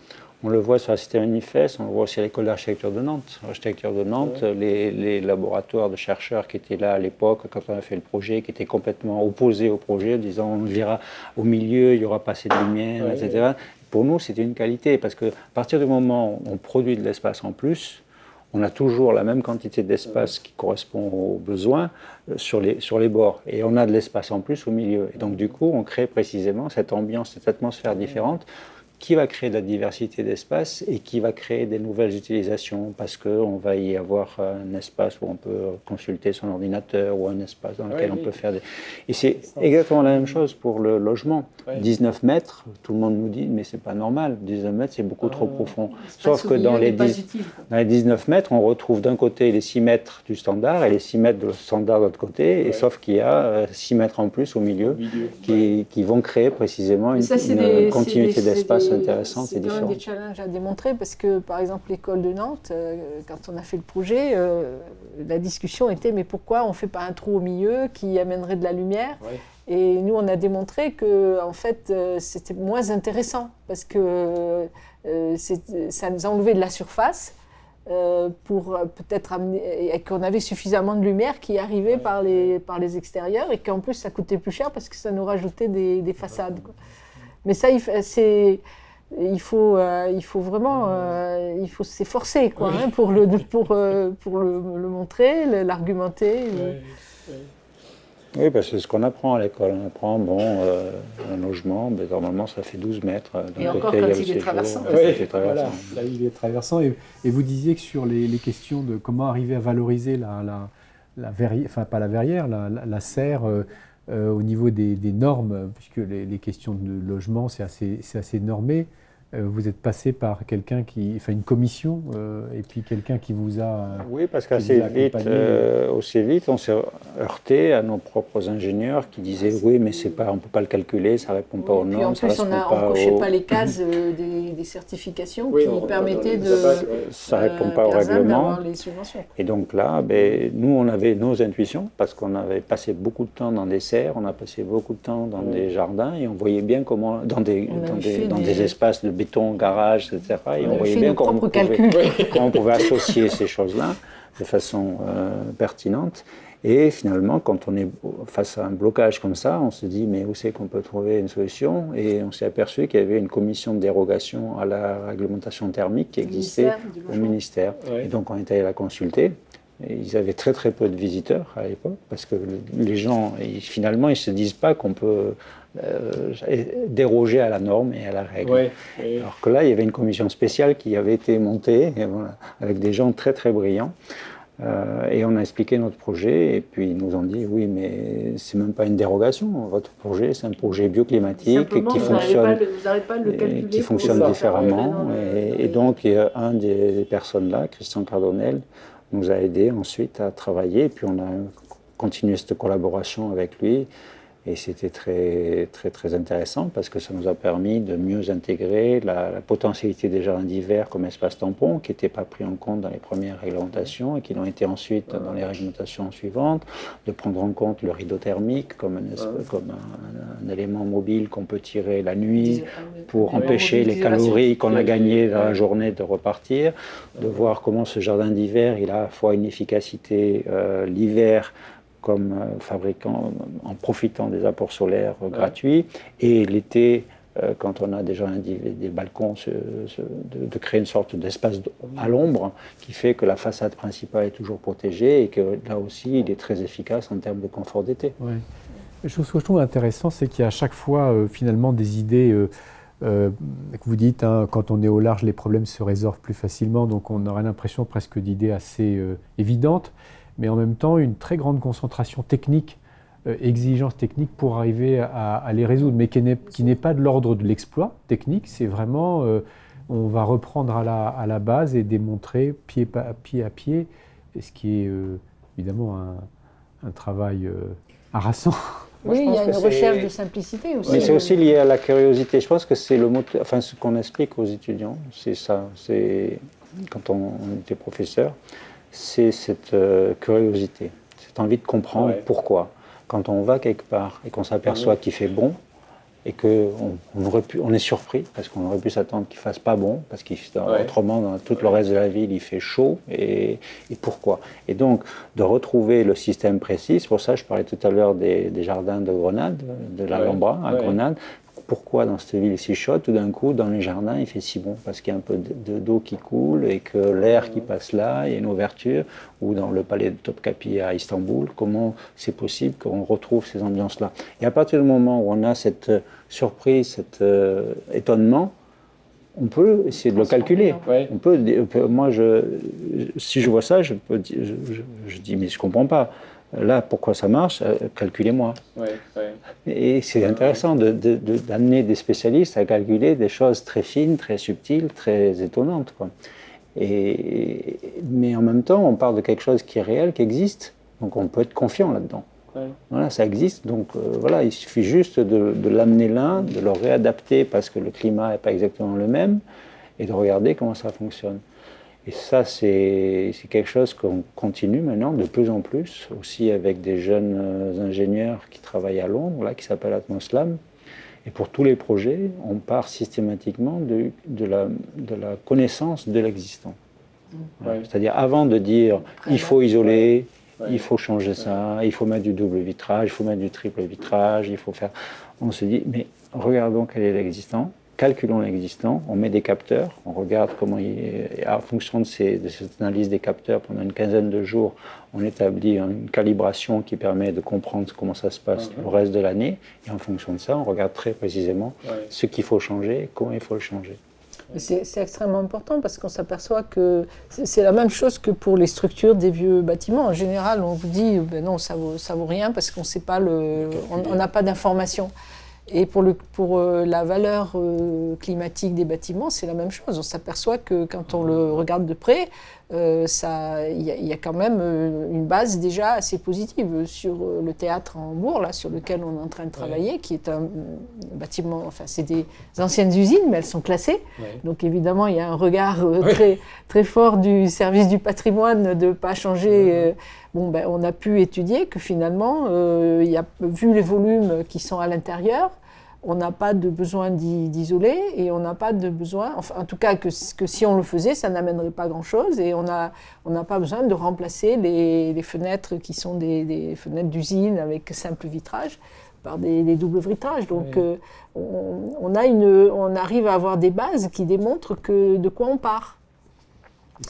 Speaker 1: On le voit sur la Cité Manifeste, on le voit aussi à l'École d'architecture de Nantes. L'architecture de Nantes, les laboratoires de chercheurs qui étaient là à l'époque, quand on a fait le projet, qui étaient complètement opposés au projet, disant on verra au milieu, il n'y aura pas assez de lumière, etc. Pour nous, c'était une qualité, parce qu'à partir du moment où on produit de l'espace en plus, on a toujours la même quantité d'espace qui correspond aux besoins sur les bords. Et on a de l'espace en plus au milieu. Et donc, du coup, on crée précisément cette ambiance, cette atmosphère différente qui va créer de la diversité d'espace et qui va créer des nouvelles utilisations, parce qu'on va y avoir un espace où on peut consulter son ordinateur, ou un espace dans lequel on peut faire des... Et c'est exactement la même chose pour le logement. 19 mètres, tout le monde nous dit, mais c'est pas normal, 19 mètres c'est beaucoup trop profond. Sauf que dans les 19 mètres, on retrouve d'un côté les 6 mètres du standard et les 6 mètres de standard de l'autre côté, et sauf qu'il y a 6 mètres en plus au milieu qui vont créer précisément une continuité d'espace intéressante et différente.
Speaker 2: C'est un des challenges à démontrer, parce que par exemple l'école de Nantes, quand on a fait le projet, la discussion était mais pourquoi on ne fait pas un trou au milieu qui amènerait de la lumière ? Et nous on a démontré que en fait c'était moins intéressant, parce que ça nous a enlevé de la surface pour peut-être amener, et qu'on avait suffisamment de lumière qui arrivait par les extérieurs, et qu'en plus ça coûtait plus cher parce que ça nous rajoutait des façades, quoi. Mais ça, il faut vraiment s'efforcer, quoi, pour le montrer, l'argumenter.
Speaker 1: Oui, parce que c'est ce qu'on apprend à l'école. On apprend, un logement, normalement, ça fait 12 mètres.
Speaker 2: Et encore quand il est traversant.
Speaker 3: Voilà, là, il est traversant. Et vous disiez que sur les questions de comment arriver à valoriser la verrière, enfin pas la verrière, la serre, au niveau des normes, puisque les questions de logement, c'est assez normé. Vous êtes passé par une commission, et puis quelqu'un qui vous a...
Speaker 1: Oui, parce qu'assez vite, on s'est heurté à nos propres ingénieurs qui disaient oui, mais on ne peut pas le calculer, ça ne répond pas aux normes.
Speaker 2: En plus, on ne cochait pas les cases des certifications qui permettaient
Speaker 1: ça ne répond pas au règlement.
Speaker 2: Les subventions.
Speaker 1: Et donc là, nous, on avait nos intuitions, parce qu'on avait passé beaucoup de temps dans des serres, on a passé beaucoup de temps dans des jardins, et on voyait bien comment, dans des espaces de béton, garage, etc. Et on voyait bien comment on pouvait associer ces choses-là de façon pertinente. Et finalement, quand on est face à un blocage comme ça, on se dit, mais où c'est qu'on peut trouver une solution ? Et on s'est aperçu qu'il y avait une commission de dérogation à la réglementation thermique qui existait au ministère. Et donc, on est allé la consulter. Et ils avaient très très peu de visiteurs à l'époque, parce que les gens, finalement, ils ne se disent pas qu'on peut déroger à la norme et à la règle. Alors que là, il y avait une commission spéciale qui avait été montée, avec des gens très très brillants. Et on a expliqué notre projet, et puis ils nous ont dit oui, mais c'est même pas une dérogation, votre projet c'est un projet bioclimatique qui fonctionne différemment. Et donc un des personnes là, Christian Cardonnel, nous a aidés ensuite à travailler, et puis on a continué cette collaboration avec lui. Et c'était très, très, très intéressant parce que ça nous a permis de mieux intégrer la potentialité des jardins d'hiver comme espace tampon, qui n'étaient pas pris en compte dans les premières réglementations et qui l'ont été ensuite dans les réglementations suivantes, de prendre en compte le rideau thermique comme un élément mobile qu'on peut tirer la nuit pour empêcher les calories qu'on a gagnées dans la journée de repartir, de voir comment ce jardin d'hiver, il a à la fois une efficacité l'hiver, comme fabricant en profitant des apports solaires gratuits, et l'été, quand on a déjà des balcons, de créer une sorte d'espace à l'ombre qui fait que la façade principale est toujours protégée et que là aussi il est très efficace en termes de confort d'été.
Speaker 3: Ouais. Ce que je trouve intéressant, c'est qu'il y a à chaque fois finalement des idées que vous dites, hein, quand on est au large, les problèmes se résolvent plus facilement, donc on aurait l'impression presque d'idées assez évidentes, mais en même temps une très grande concentration technique, exigence technique pour arriver à les résoudre, mais qui n'est pas de l'ordre de l'exploit technique, c'est vraiment, on va reprendre à la base et démontrer pied à pied, ce qui est évidemment un travail harassant.
Speaker 2: Oui, il y a une recherche de simplicité aussi.
Speaker 1: Mais c'est aussi lié à la curiosité. Je pense que c'est le moteur, enfin ce qu'on explique aux étudiants, c'est ça, c'est quand on était professeur, c'est cette curiosité, cette envie de comprendre pourquoi. Quand on va quelque part et qu'on s'aperçoit qu'il fait bon et qu'on est surpris parce qu'on aurait pu s'attendre qu'il ne fasse pas bon, parce qu'autrement dans tout le reste de la ville il fait chaud, et pourquoi. Et donc de retrouver le système précis, c'est pour ça que je parlais tout à l'heure des jardins de Grenade, de l'Alhambra à Grenade. Pourquoi dans cette ville si chaude, tout d'un coup, dans les jardins, il fait si bon? Parce qu'il y a un peu d'eau qui coule et que l'air qui passe là, il y a une ouverture. Ou dans le palais de Topkapi à Istanbul, comment c'est possible qu'on retrouve ces ambiances-là? Et à partir du moment où on a cette surprise, cet étonnement, on peut essayer de le calculer. On peut, moi, si je vois ça, je dis, mais je ne comprends pas. Là, pourquoi ça marche? Calculez-moi. Et c'est intéressant d'amener des spécialistes à calculer des choses très fines, très subtiles, très étonnantes, quoi. Mais en même temps, on parle de quelque chose qui est réel, qui existe. Donc on peut être confiant là-dedans. Voilà, ça existe. Donc voilà, il suffit juste de l'amener là, de le réadapter parce que le climat n'est pas exactement le même, et de regarder comment ça fonctionne. Et ça, c'est quelque chose qu'on continue maintenant de plus en plus, aussi avec des jeunes ingénieurs qui travaillent à Londres, là, qui s'appellent Atmoslam. Et pour tous les projets, on part systématiquement de la connaissance de l'existant. C'est-à-dire, avant de dire il faut isoler, il faut changer ça, il faut mettre du double vitrage, il faut mettre du triple vitrage, il faut faire. On se dit, mais regardons quel est l'existant. Calculons l'existant, on met des capteurs, on regarde comment en fonction de cette analyse des capteurs, pendant une quinzaine de jours, on établit une calibration qui permet de comprendre comment ça se passe le reste de l'année, et en fonction de ça, on regarde très précisément ce qu'il faut changer et comment il faut le changer.
Speaker 2: C'est extrêmement important parce qu'on s'aperçoit que c'est la même chose que pour les structures des vieux bâtiments. En général, on vous dit ben non, ça vaut rien parce qu'on sait pas on n'a pas d'informations. Et pour la valeur climatique des bâtiments, c'est la même chose. On s'aperçoit que quand on le regarde de près, il y a quand même une base déjà assez positive sur le théâtre en Hambourg, là, sur lequel on est en train de travailler, qui est un bâtiment, enfin c'est des anciennes usines, mais elles sont classées. Donc évidemment, il y a un regard très, très fort du service du patrimoine de ne pas changer. On a pu étudier que finalement, vu les volumes qui sont à l'intérieur, on n'a pas de besoin d'isoler et on n'a pas de besoin, enfin, en tout cas que si on le faisait, ça n'amènerait pas grand-chose et on n'a pas besoin de remplacer les fenêtres qui sont des fenêtres d'usine avec simple vitrage par des doubles vitrages. Donc on arrive à avoir des bases qui démontrent de quoi on part.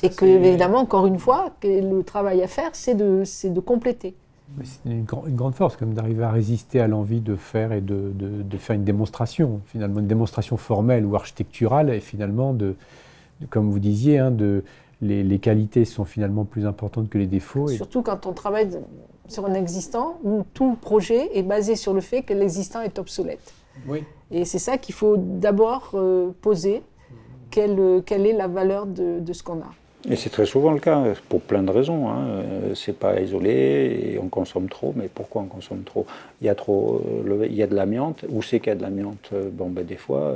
Speaker 2: Et que, évidemment, encore une fois, le travail à faire, c'est de compléter.
Speaker 3: C'est une grande force, comme d'arriver à résister à l'envie de faire et de faire une démonstration, finalement, une démonstration formelle ou architecturale, et finalement, comme vous disiez, les qualités sont finalement plus importantes que les défauts.
Speaker 2: Surtout quand on travaille sur un existant, où tout projet est basé sur le fait que l'existant est obsolète. Et c'est ça qu'il faut d'abord poser. Quelle est la valeur de ce qu'on a.
Speaker 1: Et c'est très souvent le cas, pour plein de raisons. Hein. C'est pas isolé et on consomme trop, mais pourquoi on consomme trop ? Il y a de l'amiante. Où c'est qu'il y a de l'amiante ? Des fois,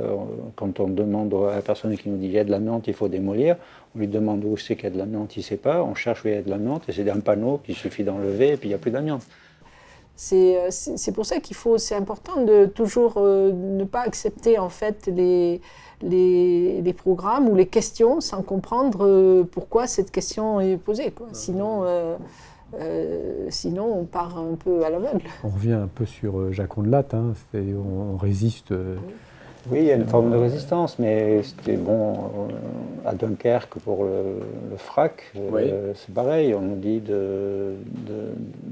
Speaker 1: quand on demande à la personne qui nous dit il y a de l'amiante, il faut démolir, on lui demande où c'est qu'il y a de l'amiante, il ne sait pas, on cherche où il y a de l'amiante et c'est un panneau qu'il suffit d'enlever et puis il n'y a plus d'amiante.
Speaker 2: C'est pour ça c'est important de toujours ne pas accepter en fait les programmes ou les questions sans comprendre pourquoi cette question est posée, quoi. Sinon on part un peu à l'aveugle.
Speaker 3: On revient un peu sur Jacques Ondelat, hein, on résiste.
Speaker 1: Oui, il y a une forme de résistance, mais c'était bon à Dunkerque pour le FRAC. C'est pareil, on nous dit de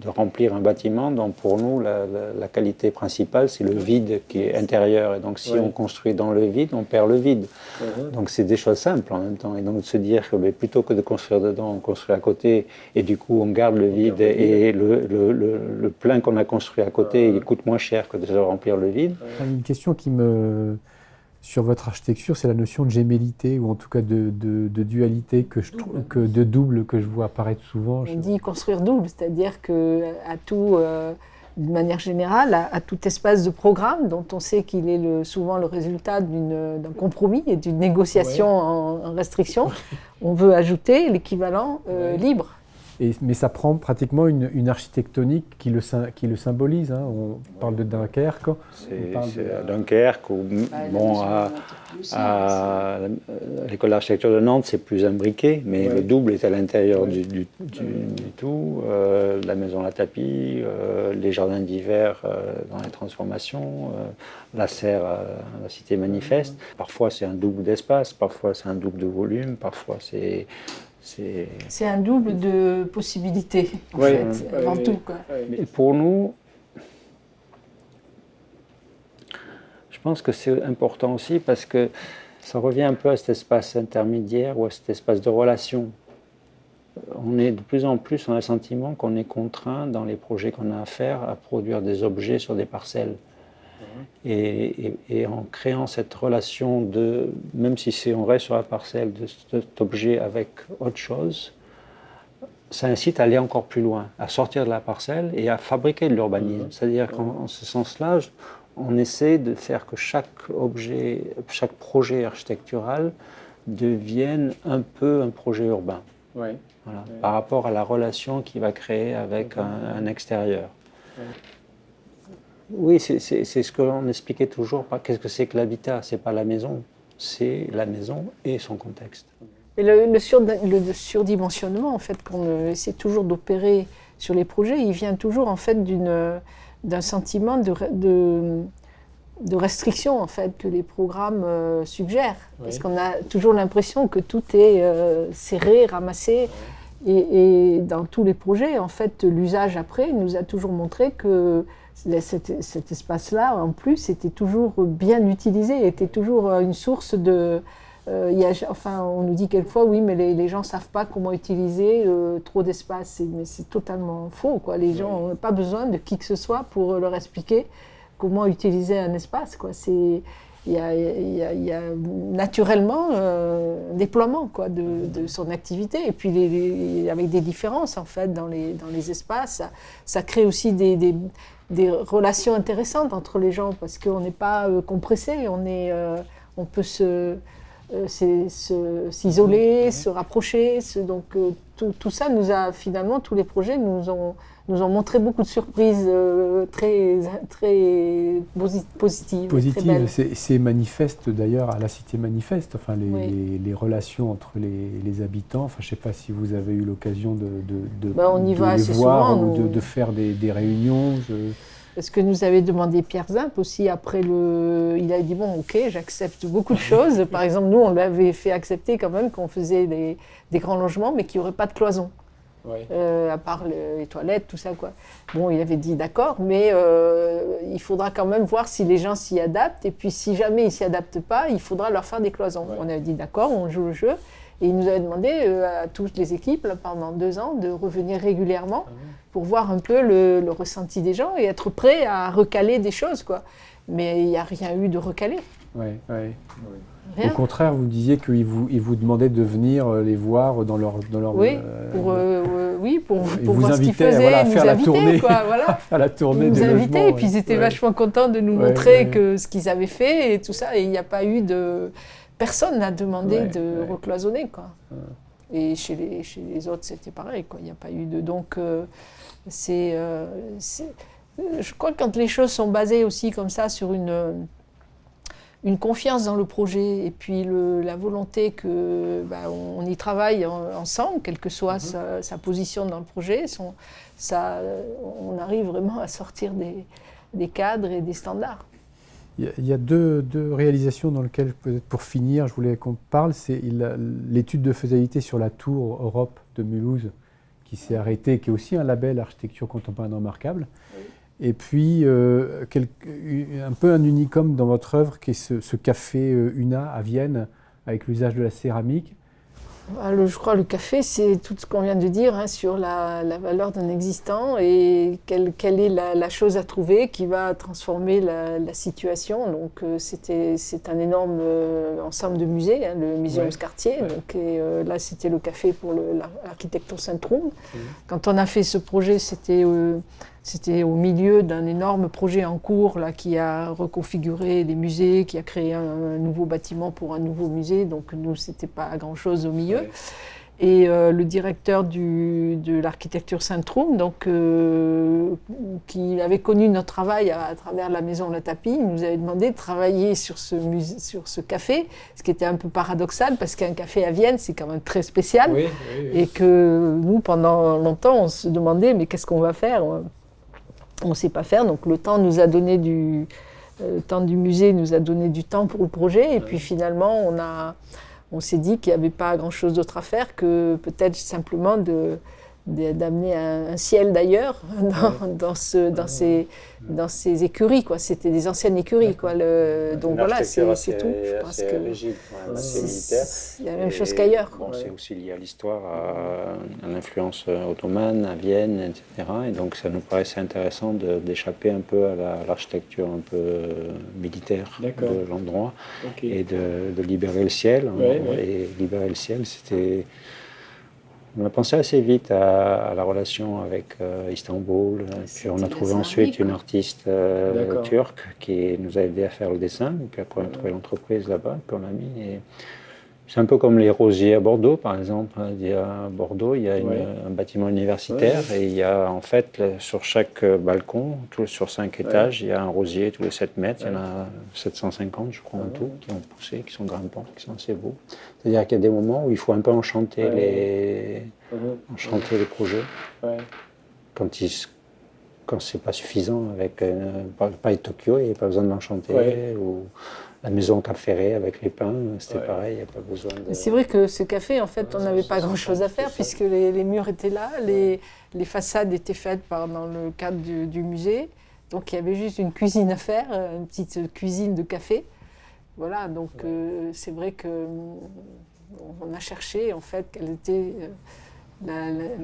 Speaker 1: remplir un bâtiment dont pour nous la qualité principale c'est le vide qui est intérieur. Et donc si on construit dans le vide, on perd le vide. Donc c'est des choses simples en même temps. Et donc de se dire que plutôt que de construire dedans, on construit à côté et du coup on garde le vide et le plein qu'on a construit à côté il coûte moins cher que de remplir le vide.
Speaker 3: Une question qui me... Sur votre architecture, c'est la notion de gémellité, ou en tout cas de dualité, de double, que je vois apparaître souvent.
Speaker 2: On dit construire double, c'est-à-dire que d'une manière générale, à tout espace de programme, dont on sait qu'il est souvent le résultat d'un compromis et d'une négociation en restriction, on veut ajouter l'équivalent libre.
Speaker 3: Mais ça prend pratiquement une architectonique qui le symbolise. Hein. On parle de Dunkerque.
Speaker 1: C'est à Dunkerque ou à l'école d'architecture de Nantes, c'est plus imbriqué, mais le double est à l'intérieur du tout. La maison à tapis, les jardins d'hiver dans les transformations, la serre à la cité manifeste. Parfois c'est un double d'espace, parfois c'est un double de volume, parfois c'est
Speaker 2: un double de possibilités, en fait, avant tout. Quoi.
Speaker 1: Et pour nous, je pense que c'est important aussi parce que ça revient un peu à cet espace intermédiaire ou à cet espace de relation. On est de plus en plus, on a le sentiment qu'on est contraint dans les projets qu'on a à faire à produire des objets sur des parcelles. Et en créant cette relation même si on reste sur la parcelle de cet objet avec autre chose, ça incite à aller encore plus loin, à sortir de la parcelle et à fabriquer de l'urbanisme. C'est-à-dire qu'en ce sens-là, on essaie de faire que chaque projet architectural devienne un peu un projet urbain. Par rapport à la relation qu'il va créer avec un extérieur. Oui, c'est ce qu'on expliquait toujours. Qu'est-ce que c'est que l'habitat ? C'est pas la maison, c'est la maison et son contexte.
Speaker 2: Et le surdimensionnement, en fait, qu'on essaie toujours d'opérer sur les projets, il vient toujours en fait d'un sentiment de restriction en fait que les programmes suggèrent, parce qu'on a toujours l'impression que tout est serré, ramassé. Et dans tous les projets, en fait, l'usage après nous a toujours montré que cet espace-là, en plus, était toujours bien utilisé, était toujours une source de... on nous dit quelquefois, oui, mais les gens ne savent pas comment utiliser trop d'espace. Mais c'est totalement faux, quoi. Les gens n'ont pas besoin de qui que ce soit pour leur expliquer comment utiliser un espace, quoi. Il y a naturellement un déploiement, quoi, de son activité. Et puis, avec des différences, en fait, dans les espaces, ça crée aussi des relations intéressantes entre les gens, parce qu'on n'est pas compressé, on peut s'isoler, se rapprocher. Donc tout ça finalement, tous les projets nous ont montré beaucoup de surprises très positives. Très belles.
Speaker 3: C'est manifeste d'ailleurs à la Cité Manifeste, enfin les relations entre les habitants. Enfin, je ne sais pas si vous avez eu l'occasion de
Speaker 2: on y va
Speaker 3: les
Speaker 2: assez
Speaker 3: voir
Speaker 2: souvent,
Speaker 3: ou de faire des réunions.
Speaker 2: Ce que nous avait demandé Pierre Zimp aussi, après il a dit bon, ok, j'accepte beaucoup de choses. Par exemple, nous, on l'avait fait accepter quand même qu'on faisait des grands logements, mais qu'il n'y aurait pas de cloison. À part les toilettes, tout ça, quoi. Bon, il avait dit d'accord, mais il faudra quand même voir si les gens s'y adaptent, et puis si jamais ils ne s'y adaptent pas, il faudra leur faire des cloisons. On avait dit d'accord, on joue le jeu, et il nous avait demandé à toutes les équipes, là, pendant 2 ans, de revenir régulièrement pour voir un peu le ressenti des gens et être prêt à recaler des choses, quoi. Mais il n'y a rien eu de recalé.
Speaker 3: Au contraire, vous disiez qu'ils vous demandaient de venir les voir dans leur
Speaker 2: oui, pour
Speaker 3: vous
Speaker 2: voir ce qu'ils
Speaker 3: invitaient,
Speaker 2: faisaient,
Speaker 3: voilà, à
Speaker 2: nous
Speaker 3: faire la
Speaker 2: inviter,
Speaker 3: tournée,
Speaker 2: quoi, voilà.
Speaker 3: à la tournée
Speaker 2: Ils
Speaker 3: des
Speaker 2: nous
Speaker 3: logements.
Speaker 2: invitaient et puis ils étaient vachement contents de nous montrer que ce qu'ils avaient fait et tout ça. Et il n'y a pas eu de... Personne n'a demandé de recloisonner, quoi. Et chez les autres, c'était pareil, quoi. Il n'y a pas eu de... Donc, je crois que quand les choses sont basées aussi comme ça sur une confiance dans le projet et puis la volonté que on y travaille ensemble, quelle que soit sa position dans le projet, on arrive vraiment à sortir des cadres et des standards.
Speaker 3: Il y a deux réalisations dans lesquelles, peut-être pour finir, je voulais qu'on parle. C'est l'étude de faisabilité sur la tour Europe de Mulhouse qui s'est arrêtée, qui est aussi un label architecture contemporaine remarquable. Oui. Et puis, un peu un unicum dans votre œuvre, qui est ce café Una à Vienne, avec l'usage de la céramique.
Speaker 2: Alors, je crois que le café, c'est tout ce qu'on vient de dire sur la valeur d'un existant et quelle est la chose à trouver qui va transformer la situation. Donc, c'est un énorme ensemble de musées, le Museumsquartier. Donc, là, c'était le café pour l'Architekturzentrum. Quand on a fait ce projet, c'était au milieu d'un énorme projet en cours là, qui a reconfiguré les musées, qui a créé un nouveau bâtiment pour un nouveau musée. Donc nous, c'était pas grand-chose au milieu. Ouais. Et le directeur de l'Architekturzentrum, donc, qui avait connu notre travail à travers la maison La Tapie, nous avait demandé de travailler sur ce café, ce qui était un peu paradoxal, parce qu'un café à Vienne, c'est quand même très spécial. Oui. Et que nous, pendant longtemps, on se demandait, mais qu'est-ce qu'on va faire ? On ne sait pas faire, donc le temps nous a donné le temps du musée nous a donné du temps pour le projet, et puis finalement on s'est dit qu'il n'y avait pas grand-chose d'autre à faire que peut-être simplement d'amener un ciel d'ailleurs dans ces écuries, quoi. C'était des anciennes écuries, quoi. Donc voilà, c'est tout. Je pense que
Speaker 1: rigide, assez militaire.
Speaker 2: C'est la même chose qu'ailleurs.
Speaker 1: Bon, c'est aussi lié à l'histoire, à l'influence ottomane, à Vienne, etc. Et donc ça nous paraissait intéressant d'échapper un peu à l'architecture un peu militaire de l'endroit et de libérer le ciel. Et libérer le ciel, c'était... On a pensé assez vite à la relation avec Istanbul, puis on a trouvé ensuite une artiste turque qui nous a aidé à faire le dessin, et puis après on a trouvé l'entreprise là-bas, puis on l'a mis. Et c'est un peu comme les rosiers à Bordeaux, par exemple. À Bordeaux, il y a un bâtiment universitaire et il y a en fait sur chaque balcon, sur 5 étages, il y a un rosier tous les 7 mètres. Il y en a 750, je crois, en tout, qui ont poussé, qui sont grimpants, qui sont assez beaux. C'est-à-dire qu'il y a des moments où il faut un peu enchanter les projets. Quand c'est pas suffisant avec pas Tokyo, il n'y a pas besoin de l'enchanter. Ou la maison Cap Ferré avec les pins, c'était pareil, il n'y a pas besoin de...
Speaker 2: C'est vrai que ce café, en fait, on n'avait pas grand-chose à faire puisque les murs étaient là, les façades étaient faites dans le cadre du musée. Donc il y avait juste une cuisine à faire, une petite cuisine de café. Voilà, donc c'est vrai qu'on a cherché, en fait, quelle était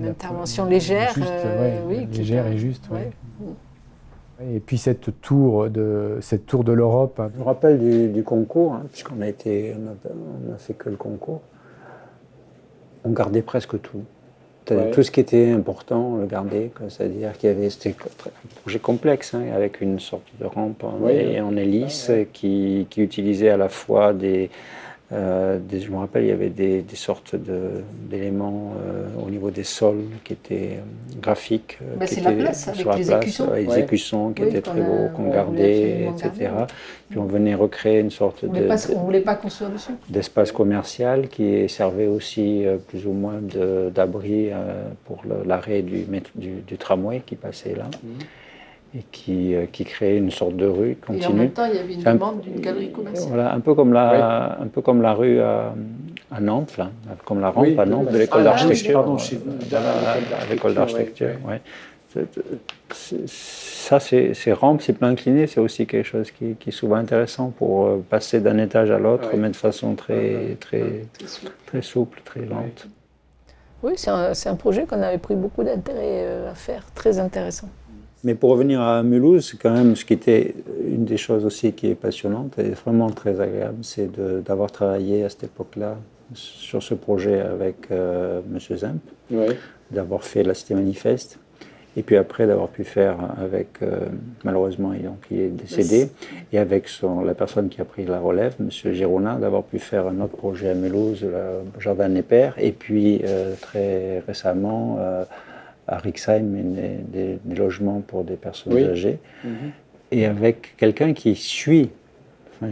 Speaker 2: l'intervention légère.
Speaker 3: Juste, légère et juste, oui. Et puis cette tour de l'Europe.
Speaker 1: Je me rappelle du concours, puisqu'on n'a fait que le concours. On gardait presque tout. Tout ce qui était important, on le gardait. C'est-à-dire c'était un projet complexe, avec une sorte de rampe en hélice qui utilisait à la fois je me rappelle, il y avait des sortes d'éléments au niveau des sols qui étaient graphiques.
Speaker 2: C'est la place, avec les écussons.
Speaker 1: Les écussons qui étaient très beaux, qu'on gardait, etc. Puis on venait recréer une sorte
Speaker 2: on ne voulait pas construire dessus.
Speaker 1: D'espace commercial qui servait aussi plus ou moins d'abri pour l'arrêt du tramway qui passait là. Et qui créait une sorte de rue continue.
Speaker 2: Et en même temps, il y avait une demande d'une galerie commerciale.
Speaker 1: Voilà, un peu comme la rue à Nantes, là, comme la rampe à Nantes de l'école d'architecture. L'école d'architecture, Ça, ces rampes, ces plans inclinés, c'est aussi quelque chose qui est souvent intéressant pour passer d'un étage à l'autre, mais de façon très souple, très lente.
Speaker 2: Oui, c'est un projet qu'on avait pris beaucoup d'intérêt à faire, très intéressant.
Speaker 1: Mais pour revenir à Mulhouse, c'est quand même ce qui était une des choses aussi qui est passionnante et vraiment très agréable, c'est d'avoir travaillé à cette époque-là sur ce projet avec M. Zemp, d'avoir fait la Cité Manifeste, et puis après d'avoir pu faire avec, malheureusement il est décédé, et avec la personne qui a pris la relève, M. Girona, d'avoir pu faire un autre projet à Mulhouse, le Jardin Néper, et puis très récemment à Rixheim, des logements pour des personnes âgées, et avec quelqu'un qui suit,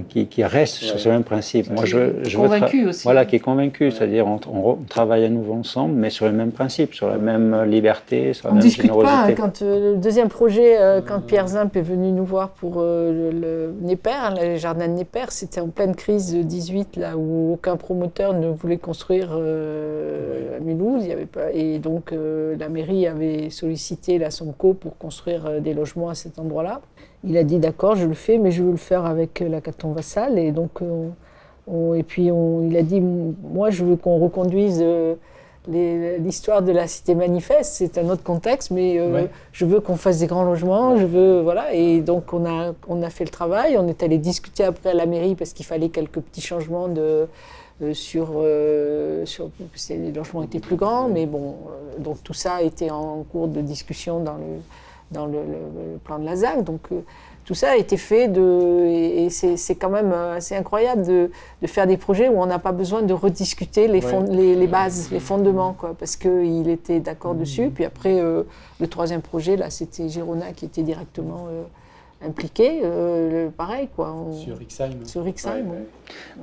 Speaker 1: qui reste sur ce même principe. Moi, je
Speaker 2: convaincu aussi.
Speaker 1: Voilà, qui est convaincu, c'est-à-dire on travaille à nouveau ensemble, mais sur le même principe, sur la même liberté, sur la même générosité.
Speaker 2: On ne discute pas, quand le deuxième projet, quand Pierre Zemp est venu nous voir pour le Néper, le jardin de Néper, c'était en pleine crise de 18, là où aucun promoteur ne voulait construire à Mulhouse. Il y avait pas, et donc la mairie avait sollicité la Somco pour construire des logements à cet endroit-là. Il a dit d'accord, je le fais, mais je veux le faire avec la Caton Vassal. Et donc, il a dit, moi, je veux qu'on reconduise l'histoire de la Cité Manifeste. C'est un autre contexte, mais je veux qu'on fasse des grands logements. Je veux, voilà. Et donc, on a fait le travail. On est allé discuter après à la mairie parce qu'il fallait quelques petits changements les logements étaient plus grands, mais bon, donc tout ça a été en cours de discussion dans le plan de la ZAC. Donc tout ça a été fait et c'est quand même assez incroyable de faire des projets où on n'a pas besoin de rediscuter les bases, les fondements, quoi, parce qu'il était d'accord dessus. Puis après, le troisième projet, là, c'était Girona qui était directement impliqué, pareil, quoi. Sur Rixheim.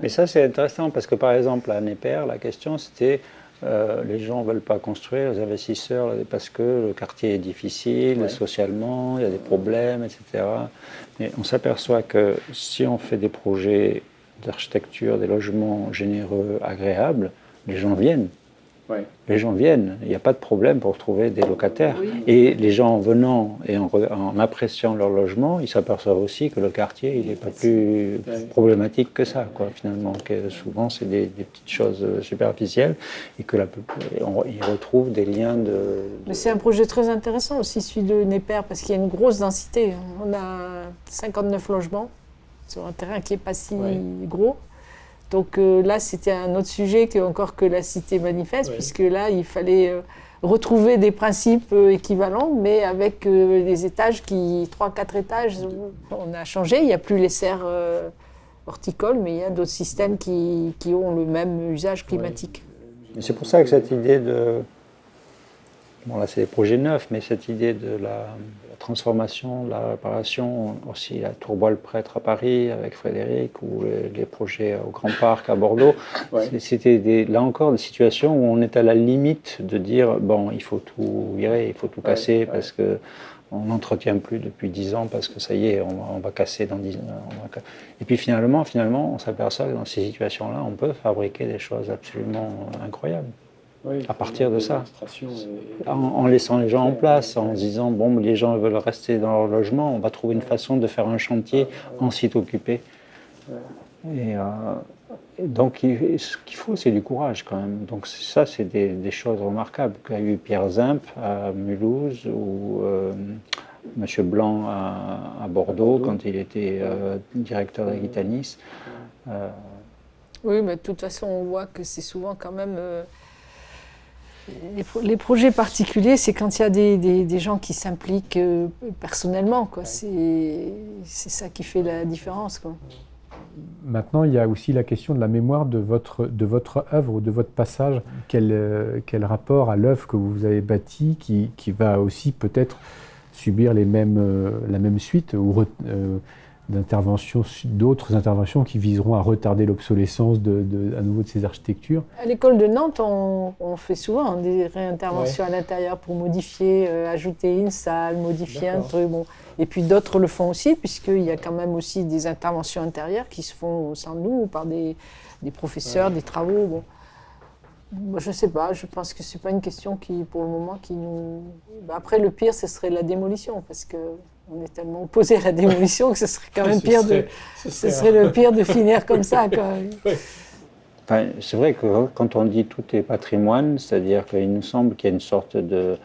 Speaker 1: Mais ça, c'est intéressant parce que, par exemple, à Néper, la question, c'était les gens ne veulent pas construire, les investisseurs, parce que le quartier est difficile, socialement, il y a des problèmes, etc. Mais on s'aperçoit que si on fait des projets d'architecture, des logements généreux, agréables, les gens viennent. Les gens viennent, il n'y a pas de problème pour trouver des locataires. Et les gens en venant et en appréciant leur logement, ils s'aperçoivent aussi que le quartier, il n'est pas plus problématique que ça, quoi, finalement. Que souvent, c'est des petites choses superficielles et qu'ils retrouvent des liens de...
Speaker 2: Mais c'est un projet très intéressant aussi, celui de Néper, parce qu'il y a une grosse densité. On a 59 logements sur un terrain qui n'est pas si gros. Donc là, c'était un autre sujet encore que la Cité Manifeste, puisque là, il fallait retrouver des principes équivalents, mais avec des étages 3-4 étages, on a changé. Il n'y a plus les serres horticoles, mais il y a d'autres systèmes qui ont le même usage climatique.
Speaker 1: Et c'est pour ça que cette idée de... Bon, là, c'est des projets neufs, mais cette idée de la transformation, de la réparation, aussi à Tourbois-le-Prêtre à Paris avec Frédéric, ou les projets au Grand Parc à Bordeaux, c'était là encore des situations où on est à la limite de dire bon, il faut tout virer, il faut tout casser parce que on n'entretient plus depuis 10 ans parce que ça y est, on va casser dans 10 ans. Et puis finalement, on s'aperçoit que dans ces situations-là, on peut fabriquer des choses absolument incroyables. À partir de ça, en laissant les gens en place, en se disant bon, les gens veulent rester dans leur logement, on va trouver une façon de faire un chantier en site occupé. Et donc, ce qu'il faut, c'est du courage quand même. Donc ça, c'est des choses remarquables qu'a eu Pierre Zemp à Mulhouse ou M. Blanc à Bordeaux quand il était directeur d'Aquitanis.
Speaker 2: Oui, mais de toute façon, on voit que c'est souvent quand même... Les projets particuliers, c'est quand il y a des gens qui s'impliquent personnellement, quoi. C'est ça qui fait la différence, quoi.
Speaker 3: Maintenant, il y a aussi la question de la mémoire de votre œuvre, de votre passage. Quel rapport à l'œuvre que vous avez bâtie qui va aussi peut-être subir la même suite ou d'autres interventions qui viseront à retarder l'obsolescence à nouveau de ces architectures.
Speaker 2: À l'école de Nantes, on fait souvent des réinterventions à l'intérieur pour modifier, ajouter une salle, modifier un truc. Bon. Et puis d'autres le font aussi, puisqu'il y a quand même aussi des interventions intérieures qui se font au sein de nous par des professeurs, des travaux. Bon. Je ne sais pas, je pense que ce n'est pas une question qui, pour le moment, qui nous... Après, le pire, ce serait la démolition, parce qu'on est tellement opposé à la démolition que ce serait quand même pire ce serait le pire de finir comme ça, quand même.
Speaker 1: Enfin, c'est vrai que quand on dit tout est patrimoine, c'est-à-dire qu'il nous semble qu'il y a une sorte de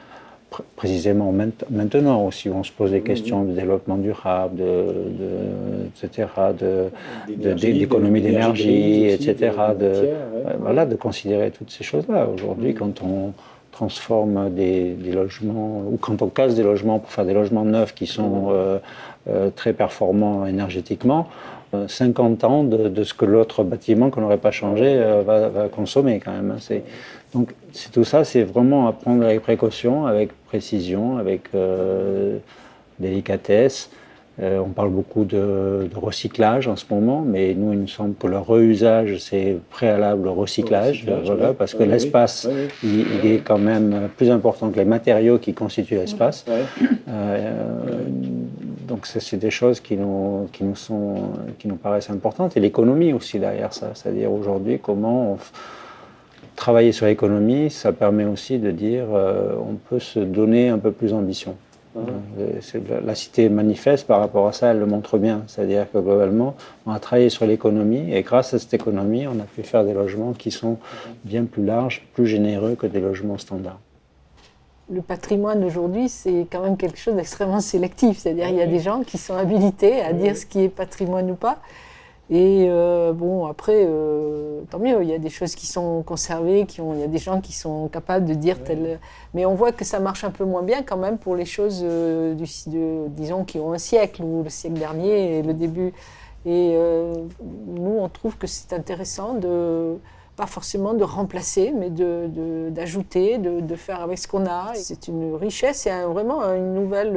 Speaker 1: précisément maintenant aussi, où on se pose des questions de développement durable, etc., d'économie d'énergie, etc., voilà, de considérer toutes ces choses-là. Aujourd'hui, quand on transforme des logements, ou quand on casse des logements pour faire des logements neufs qui sont très performants énergétiquement, 50 ans de ce que l'autre bâtiment qu'on n'aurait pas changé va consommer quand même. Donc tout ça, c'est vraiment à prendre avec précaution, avec précision, avec délicatesse. On parle beaucoup de recyclage en ce moment, mais nous, il nous semble que le reusage, c'est préalable au recyclage, voilà, parce que l'espace, il est quand même plus important que les matériaux qui constituent l'espace. Donc c'est des choses qui nous paraissent importantes, et l'économie aussi derrière ça, c'est-à-dire aujourd'hui comment travailler sur l'économie, ça permet aussi de dire on peut se donner un peu plus d'ambition. La cité manifeste par rapport à ça, elle le montre bien, c'est-à-dire que globalement on a travaillé sur l'économie, et grâce à cette économie on a pu faire des logements qui sont bien plus larges, plus généreux que des logements standards.
Speaker 2: Le patrimoine aujourd'hui, c'est quand même quelque chose d'extrêmement sélectif. C'est-à-dire qu'il y a des gens qui sont habilités à dire ce qui est patrimoine ou pas. Et bon, après, tant mieux, il y a des choses qui sont conservées, il y a des gens qui sont capables de dire tel. Mais on voit que ça marche un peu moins bien quand même pour les choses, disons, qui ont un siècle, ou le siècle dernier et le début. Et nous, on trouve que c'est intéressant pas forcément de remplacer, mais d'ajouter, de faire avec ce qu'on a. C'est une richesse et vraiment une nouvelle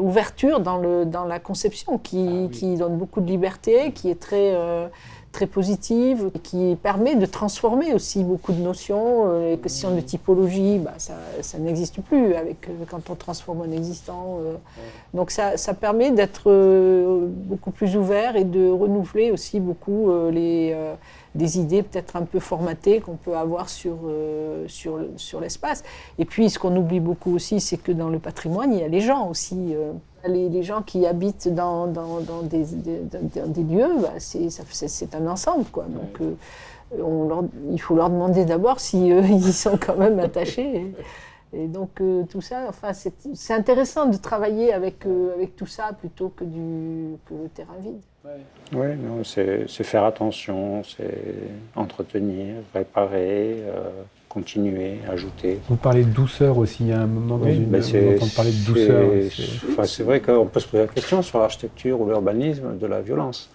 Speaker 2: ouverture dans la conception qui donne beaucoup de liberté, qui est très positive, qui permet de transformer aussi beaucoup de notions. Les questions de typologie, ça n'existe plus quand on transforme un existant. Donc ça permet d'être beaucoup plus ouvert et de renouveler aussi beaucoup des idées peut-être un peu formatées qu'on peut avoir sur l'espace. Et puis ce qu'on oublie beaucoup aussi, c'est que dans le patrimoine, il y a les gens aussi. Les gens qui habitent dans des lieux, c'est un ensemble, quoi. Donc il faut leur demander d'abord si ils sont quand même attachés. Et donc tout ça, enfin, c'est intéressant de travailler avec tout ça plutôt que le terrain vide.
Speaker 1: Oui, c'est faire attention, c'est entretenir, réparer, continuer, ajouter.
Speaker 3: Vous parlez de douceur aussi, il y a un moment on entend parler de douceur.
Speaker 1: C'est vrai qu'on peut se poser la question sur l'architecture ou l'urbanisme de la violence.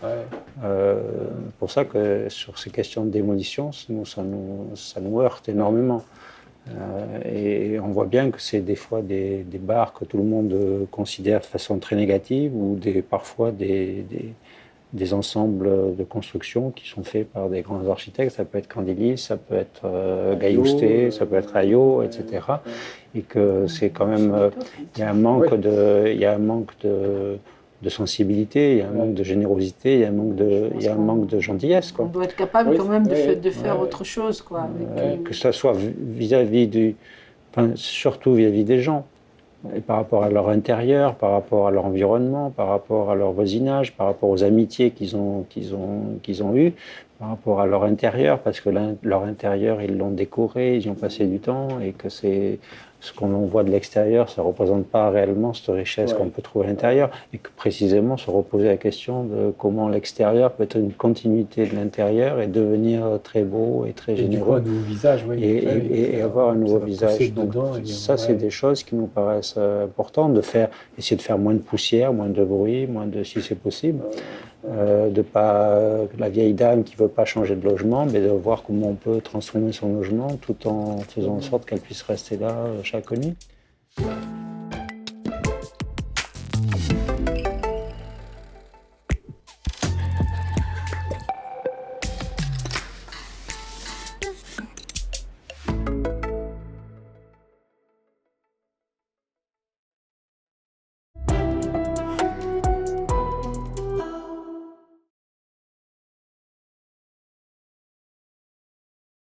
Speaker 1: Pour ça que sur ces questions de démolition, ça nous heurte énormément. Et on voit bien que c'est des fois des barres que tout le monde considère de façon très négative, ou parfois des ensembles de construction qui sont faits par des grands architectes. Ça peut être Candilis, ça peut être Gaillousté, ça peut être Ayot, etc. Et que c'est quand même... Il y a un manque de sensibilité, il y a un manque de générosité, il y a un manque de gentillesse, quoi.
Speaker 2: On doit être capable quand même de faire autre chose, quoi.
Speaker 1: Que ça soit vis-à-vis surtout vis-à-vis des gens, et par rapport à leur intérieur, par rapport à leur environnement, par rapport à leur voisinage, par rapport aux amitiés qu'ils ont eues, par rapport à leur intérieur, parce que leur intérieur, ils l'ont décoré, ils y ont passé du temps, et que c'est ce qu'on voit de l'extérieur, ça ne représente pas réellement cette richesse qu'on peut trouver à l'intérieur, et que précisément se reposer la question de comment l'extérieur peut être une continuité de l'intérieur et devenir très beau et très généreux.
Speaker 3: Et du coup, un nouveau visage,
Speaker 1: et avoir un nouveau visage. Donc, ça, c'est des choses qui nous paraissent importantes, essayer de faire moins de poussière, moins de bruit, si c'est possible. La vieille dame qui ne veut pas changer de logement, mais de voir comment on peut transformer son logement tout en faisant en sorte qu'elle puisse rester là chaque nuit.